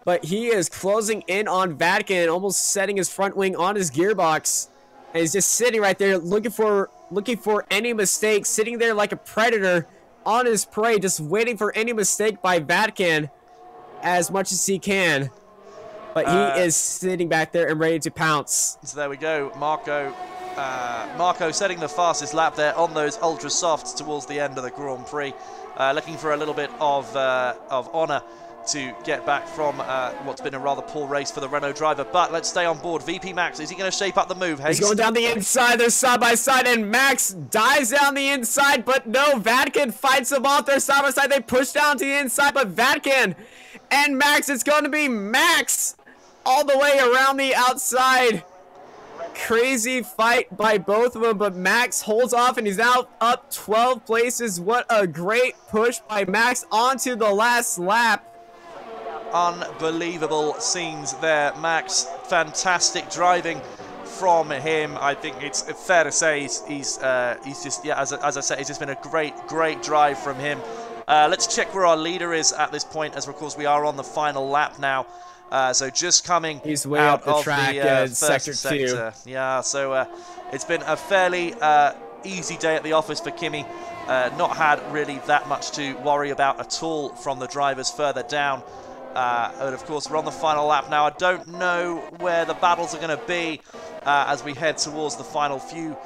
But he is closing in on Vatican, almost setting his front wing on his gearbox. And he's just sitting right there looking for any mistake, sitting there like a predator on his prey, just waiting for any mistake by Vatican as much as he can. But he is sitting back there and ready to pounce. So there we go. Marco Marco setting the fastest lap there on those ultra softs towards the end of the Grand Prix, looking for a little bit of honour to get back from what's been a rather poor race for the Renault driver. But let's stay on board. VP Max, is he going to shape up the move? He's going down the inside. They're side by side, and Max dives down the inside, but no, Vatican fights him off. They're side by side. They push down to the inside, but Vatican and Max, it's going to be Max all the way around the outside. Crazy fight by both of them, but Max holds off, and he's now up 12 places. What a great push by Max onto the last lap. Unbelievable scenes there, Max. Fantastic driving from him. I think it's fair to say he's just, yeah, as I said, it's just been a great drive from him. Let's check where our leader is at this point, as of course we are on the final lap now. So just coming he's way out up the of track, the sector sector. 2. Yeah, so it's been a fairly easy day at the office for Kimi. Not had really that much to worry about at all from the drivers further down. And of course, we're on the final lap now. I don't know where the battles are going to be as we head towards the final few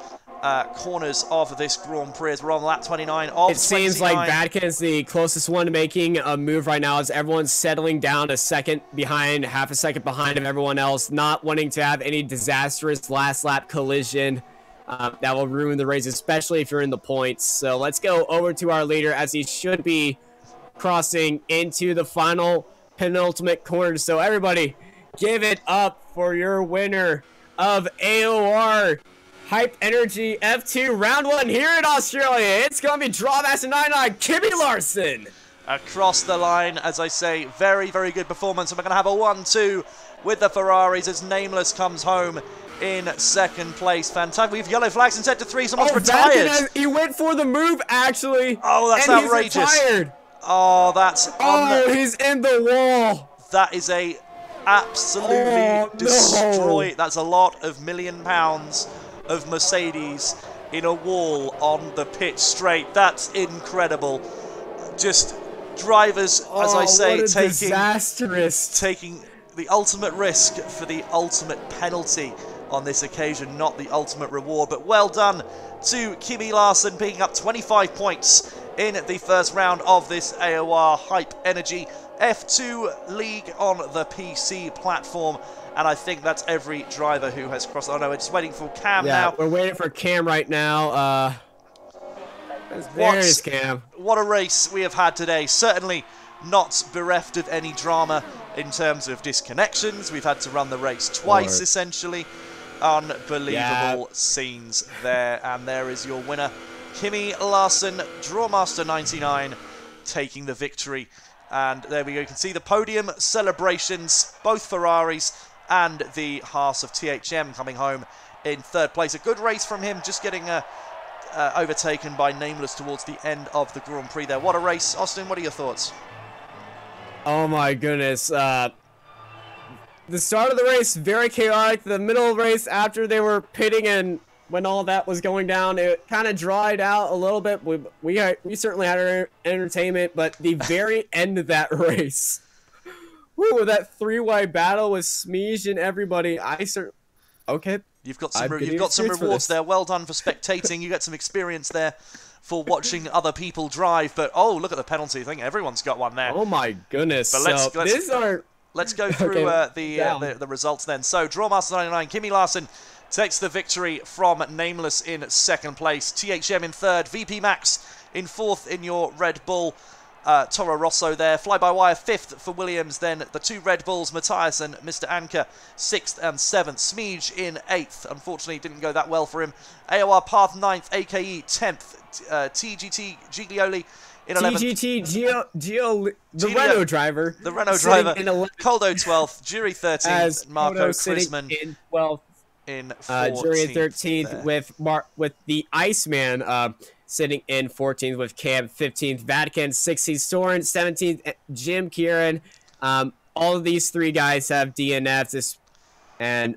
corners of this Grand Prix. As we're on lap 29 of 29. It seems like Vatican is the closest one to making a move right now, as everyone's settling down a second behind, half a second behind of everyone else, not wanting to have any disastrous last lap collision that will ruin the race, especially if you're in the points. So let's go over to our leader, as he should be crossing into the final penultimate corner. So everybody, give it up for your winner of AOR Hype Energy F2 Round 1 here in Australia. It's going to be Drawmaster 99, Kimi Larson. Across the line, as I say, very good performance. And we're going to have a 1-2 with the Ferraris as Nameless comes home in second place. Fantastic. We have yellow flags and set to 3. Someone's retired. He went for the move, actually. Oh, that's and outrageous. He's retired. Oh, that's... he's in the wall. That is a absolutely destroy. No. That's a lot of £1 million of Mercedes in a wall on the pit straight. That's incredible. Just drivers, as I say, taking the ultimate risk for the ultimate penalty on this occasion, not the ultimate reward. But well done to Kimi Larson, picking up 25 points in the first round of this AOR Hype Energy F2 League on the PC platform. And I think that's every driver who has crossed. Oh no, we're just waiting for Cam now. We're waiting for Cam right now. There's Cam. What a race we have had today. Certainly not bereft of any drama in terms of disconnections. We've had to run the race twice, essentially. Unbelievable scenes there. And there is your winner, Kimi Larson, Drawmaster 99, taking the victory. And there we go. You can see the podium celebrations, both Ferraris and the Haas of THM coming home in third place. A good race from him, just getting overtaken by Nameless towards the end of the Grand Prix there. What a race. Austin, what are your thoughts? Oh my goodness. The start of the race, very chaotic. The middle of the race, after they were pitting and when all that was going down, it kind of dried out a little bit. We certainly had our entertainment, but the very end of that race, woo, that three-way battle with Smeege and everybody, okay. You've got some rewards there. Well done for spectating. You get some experience there for watching other people drive. But oh, look at the penalty. I think everyone's got one there. Oh my goodness. But let's go through the results then. So Drawmaster 99, Kimi Larson takes the victory from Nameless in second place. THM in third. VP Max in fourth in your Red Bull. Toro Rosso there. Fly-by-wire fifth for Williams. Then the two Red Bulls, Matthias and Mr. Anker, sixth and seventh. Smeege in eighth. Unfortunately, didn't go that well for him. AOR Path ninth. AKE 10th. TGT Giglioli in 11th. TGT the Renault driver. The Renault driver. Coldo 12th. Jury 13th. Marco Krisman in 12th. In 14th. Jury in 13th with the Iceman sitting in 14th, with Cam 15th, Vatican 16th, Soren 17th, Jim Kieran. All of these three guys have DNFs and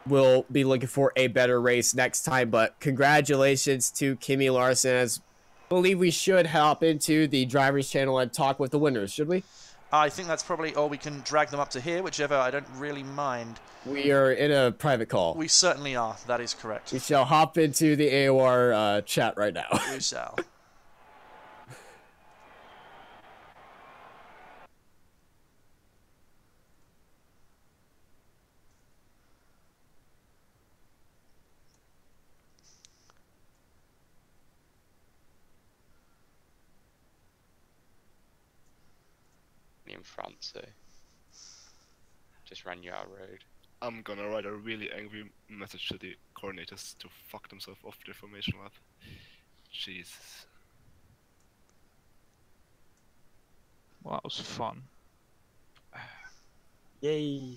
will be looking for a better race next time. But congratulations to Kimi Larson. As I believe we should hop into the drivers channel and talk with the winners, should we? I think that's probably, or we can drag them up to here, whichever. I don't really mind. We are in a private call. We certainly are. That is correct. We shall hop into the AOR chat right now. We shall. In front, so just ran you out of road. I'm gonna write a really angry message to the coordinators to fuck themselves off the formation lap. Jesus. Well, that was fun. Yay!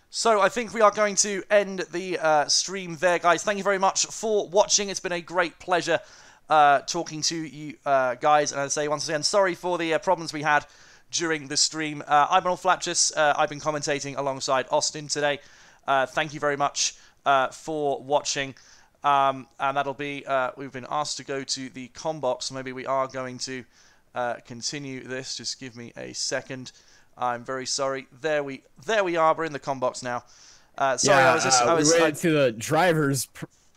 So I think we are going to end the stream there, guys. Thank you very much for watching. It's been a great pleasure talking to you guys. And I say once again, sorry for the problems we had during the stream. I'm Allflattious. I've been commentating alongside Austin today. Thank you very much for watching. And that'll be, we've been asked to go to the combox. So maybe we are going to continue this. Just give me a second. I'm very sorry. There we are. We're in the combox now. Sorry, yeah, we went into the drivers.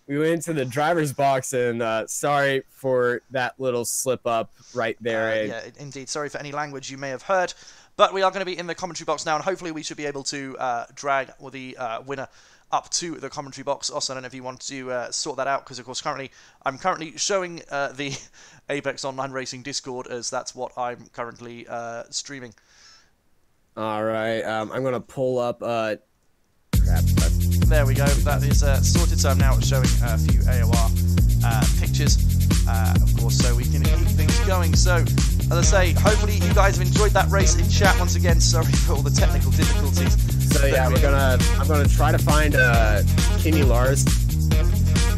We went into the driver's box, and sorry for that little slip up right there. Yeah, indeed. Sorry for any language you may have heard, but we are going to be in the commentary box now, and hopefully we should be able to drag the winner up to the commentary box. Also, I don't know if you want to sort that out, because of course I'm currently showing the Apex Online Racing Discord, as that's what I'm currently streaming. All right, I'm gonna pull up. Crap. There we go. That is sorted. So I'm now showing a few AOR pictures, of course, so we can keep things going. So, as I say, hopefully you guys have enjoyed that race in chat. Once again, sorry for all the technical difficulties. So yeah, I'm gonna try to find Kimmy Lars.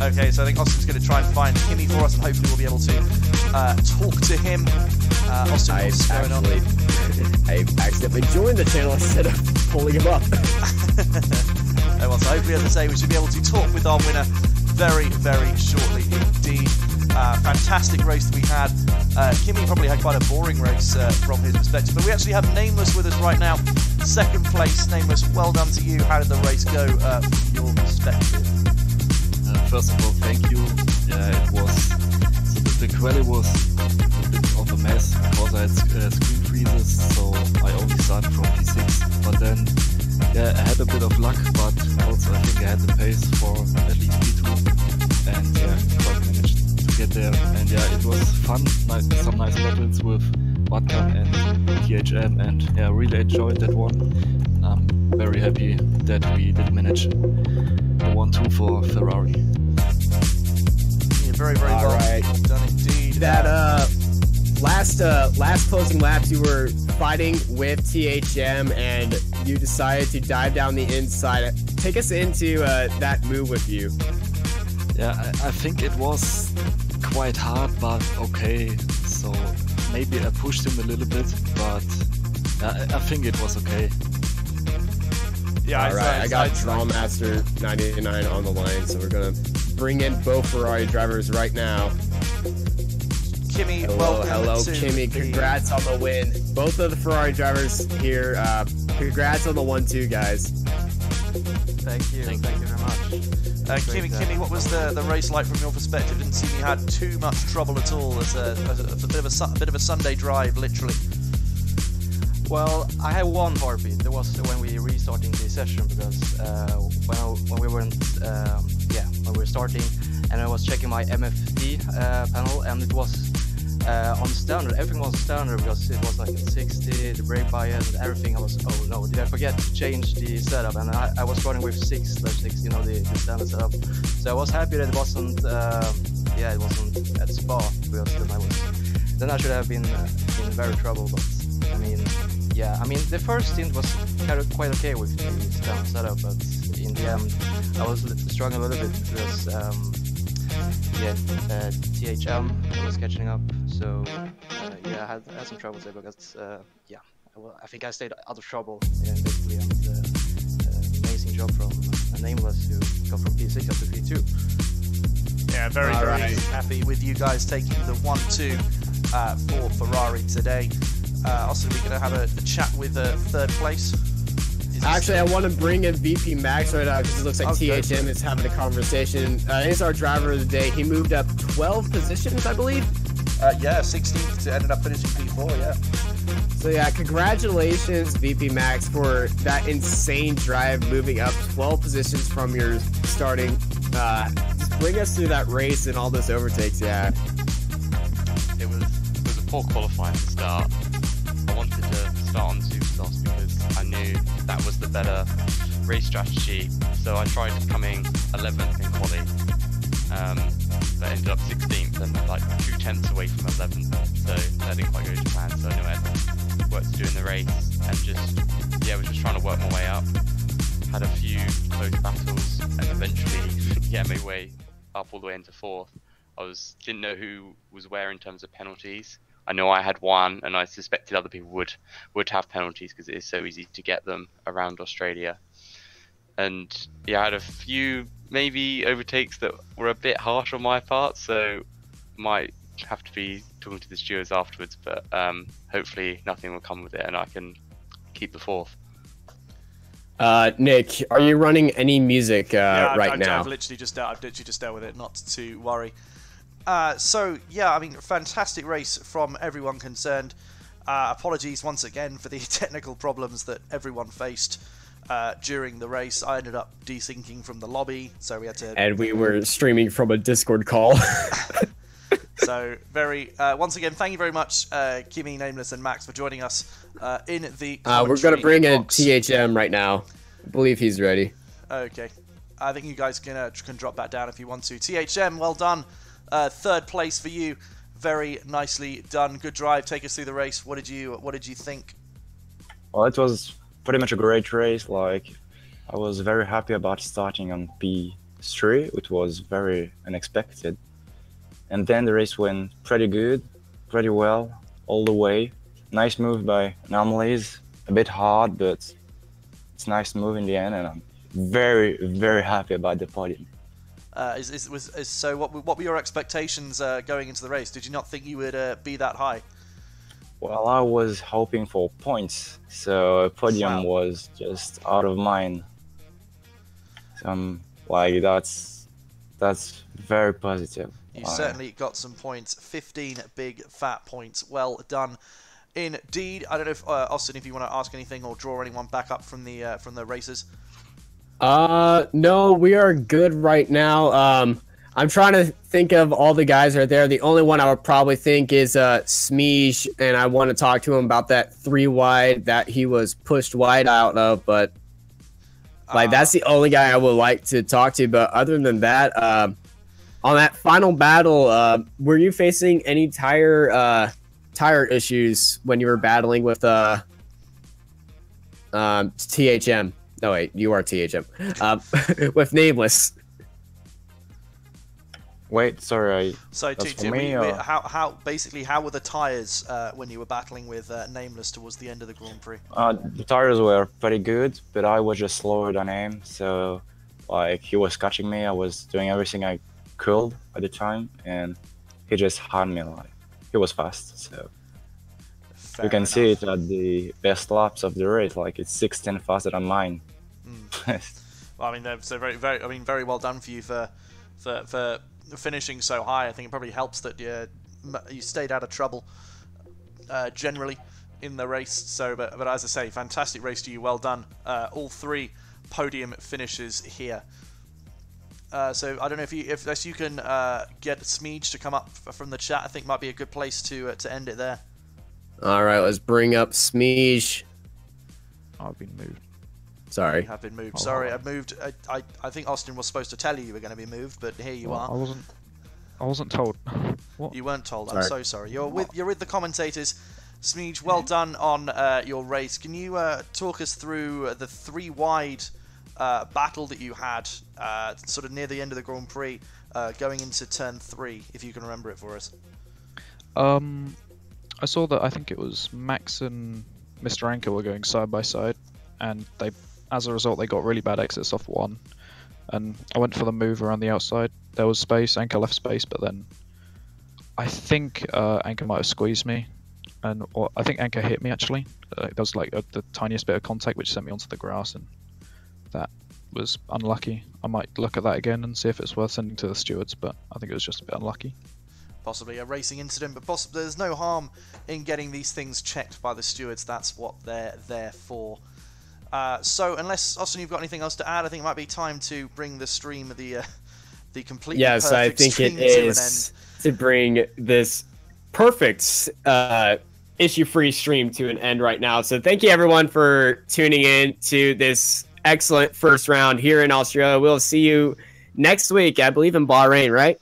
Okay, so I think Austin's going to try and find Kimmy for us, and hopefully we'll be able to talk to him. Austin, what's going on? I accidentally joined the channel instead of pulling him up. Well, so hopefully, as I say, we should be able to talk with our winner very, very shortly indeed. Fantastic race that we had. Kimmy probably had quite a boring race from his perspective, but we actually have Nameless with us right now. Second place, Nameless, well done to you. How did the race go from your perspective? First of all, thank you. It was, so the quali was a bit of a mess because I had screen freezes, so I only started from P6. But then, yeah, I had a bit of luck, but also I think I had the pace for at least P2, and yeah, quite managed to get there. And yeah, it was fun, some nice battles with Vodka and THM, and yeah, really enjoyed that one. I'm very happy that we did manage the 1-2 for Ferrari. Yeah, very, very well done indeed. That last closing laps, you were fighting with THM, and you decided to dive down the inside. Take us into that move with you. Yeah, I think it was quite hard, but okay. So maybe I pushed him a little bit, but I think it was okay. Yeah, alright, I got Thrustmaster 99 on the line, so we're gonna bring in both Ferrari drivers right now. Kimmy, hello, Kimmy. Congrats on the win. Both of the Ferrari drivers here. Congrats on the 1-2, guys. Thank you. Thank you very much. Kimmy, what was the race like from your perspective? Didn't seem you had too much trouble at all. As a bit of a Sunday drive, literally. Well, I had one heartbeat. That was when we restarting the session, because when we were starting, and I was checking my MFD panel, and it was on standard. Everything was standard because it was like at 60, the brake bias and everything. I was, oh no, did I forget to change the setup? And I was running with 6/6, you know, the standard setup. So I was happy that it wasn't, it wasn't at Spa, because then I should have been in very trouble. But I mean, yeah, I mean the first stint was quite okay with the standard setup, but in the end I was struggling a little bit because THM was catching up. So yeah, I had some troubles there because I think I stayed out of trouble basically, and amazing job from Nameless, who got from P6 up to P2. Yeah, very happy with you guys taking the 1-2 for Ferrari today. Also, we're going to have a chat with third place. Actually, I want to bring in VP Max right now because it looks like THM is having a conversation. He's our driver of the day. He moved up 12 positions, I believe. Yeah, 16th, ended up finishing P4, yeah. So yeah, congratulations, VP Max, for that insane drive, moving up 12 positions from your starting. Just bring us through that race and all those overtakes, yeah. It was a poor qualifying start. I wanted to start on Superstar because I knew that was the better race strategy. So I tried coming 11th in quali, but ended up 16th and like 2 tenths away from 11th. So that didn't quite go to plan. So I knew I had work to do in the race, and just was just trying to work my way up. Had a few close battles, and eventually made my way up all the way into 4th. Didn't know who was where in terms of penalties. I know I had one, and I suspected other people would have penalties because it is so easy to get them around Australia. And I had a few maybe overtakes that were a bit harsh on my part, so might have to be talking to the stewards afterwards. But hopefully nothing will come with it, and I can keep the 4th. Nick, are you running any music right now? I've literally just dealt with it, not to worry. So yeah, I mean, fantastic race from everyone concerned. Apologies once again for the technical problems that everyone faced during the race. I ended up desyncing from the lobby, so we had to. And we were streaming from a Discord call. So once again, thank you very much, Kimmy, Nameless, and Max for joining us in the. We're gonna bring in THM right now. I believe he's ready. Okay, I think you guys can drop that down if you want to. THM, well done. 3rd place for you. Very nicely done. Good drive. Take us through the race. What did you think? Well, it was pretty much a great race. Like, I was very happy about starting on P3. It was very unexpected. And then the race went pretty good, pretty well, all the way. Nice move by Anomalies. A bit hard, but it's nice move in the end, and I'm very, very happy about the podium. So what were your expectations going into the race? Did you not think you would be that high? Well, I was hoping for points, so a podium was just out of mind. So like that's very positive. You certainly got some points, 15 big fat points. Well done, indeed. I don't know if Austin, if you want to ask anything or draw anyone back up from the races. No, we are good right now. I'm trying to think of all the guys right there. The only one I would probably think is Smeej, and I want to talk to him about that 3 wide that he was pushed wide out of, but like that's the only guy I would like to talk to. But other than that, on that final battle, were you facing any tire issues when you were battling with THM? No, wait, you are THM. With Nameless. Wait, sorry. So, how were the tires when you were battling with Nameless towards the end of the Grand Prix? The tires were pretty good, but I was just slower than him. So, like, he was catching me. I was doing everything I could at the time, and he just had me. Like, he was fast. So you can see it at the best laps of the race. Like, it's 16 faster than mine. Well, I mean, so very well done for you for finishing so high. I think it probably helps that you stayed out of trouble generally in the race. So, but as I say, fantastic race to you. Well done. All 3 podium finishes here. So I don't know if you can get Smeej to come up from the chat. I think might be a good place to end it there. All right, let's bring up Smeej. I've been moved. Sorry. You have been moved. Sorry, I've moved. I think Austin was supposed to tell you were going to be moved, but here you are. I wasn't told. What? You weren't told. I'm so sorry. You're with the commentators. Smeej, well done on your race. Can you talk us through the 3 wide battle that you had sort of near the end of the Grand Prix, going into turn 3, if you can remember it for us? I saw that. I think it was Max and Mr. Anchor were going side by side, and as a result, they got really bad exits off 1. and I went for the move around the outside. There was space, Anchor left space, but then I think Anchor might have squeezed me, or I think Anchor hit me actually. There was like the tiniest bit of contact which sent me onto the grass, and that was unlucky. I might look at that again and see if it's worth sending to the stewards, but I think it was just a bit unlucky. Possibly a racing incident, but possibly there's no harm in getting these things checked by the stewards. That's what they're there for. So unless, Austin, you've got anything else to add, I think it might be time to bring the stream, the completely yes, I perfect think stream it to an is end. to bring this perfect issue-free stream to an end right now. So thank you everyone for tuning in to this excellent first round here in Australia. We'll see you next week, I believe in Bahrain, right?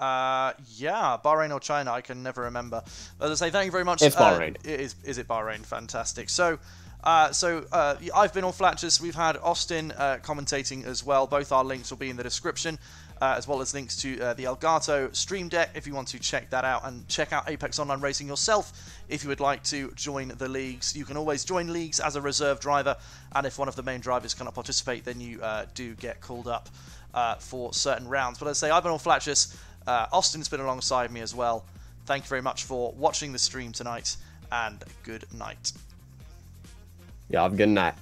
Yeah, Bahrain or China, I can never remember. As I say, thank you very much. It's Bahrain. Is it Bahrain? Fantastic. So, I've been Allflattious. We've had Austin commentating as well. Both our links will be in the description, as well as links to the Elgato Stream Deck if you want to check that out, and check out Apex Online Racing yourself if you would like to join the leagues. You can always join leagues as a reserve driver, and if one of the main drivers cannot participate, then you do get called up for certain rounds. But as I say, I've been Allflattious. Austin's been alongside me as well. Thank you very much for watching the stream tonight, and good night. Yeah, have a good night.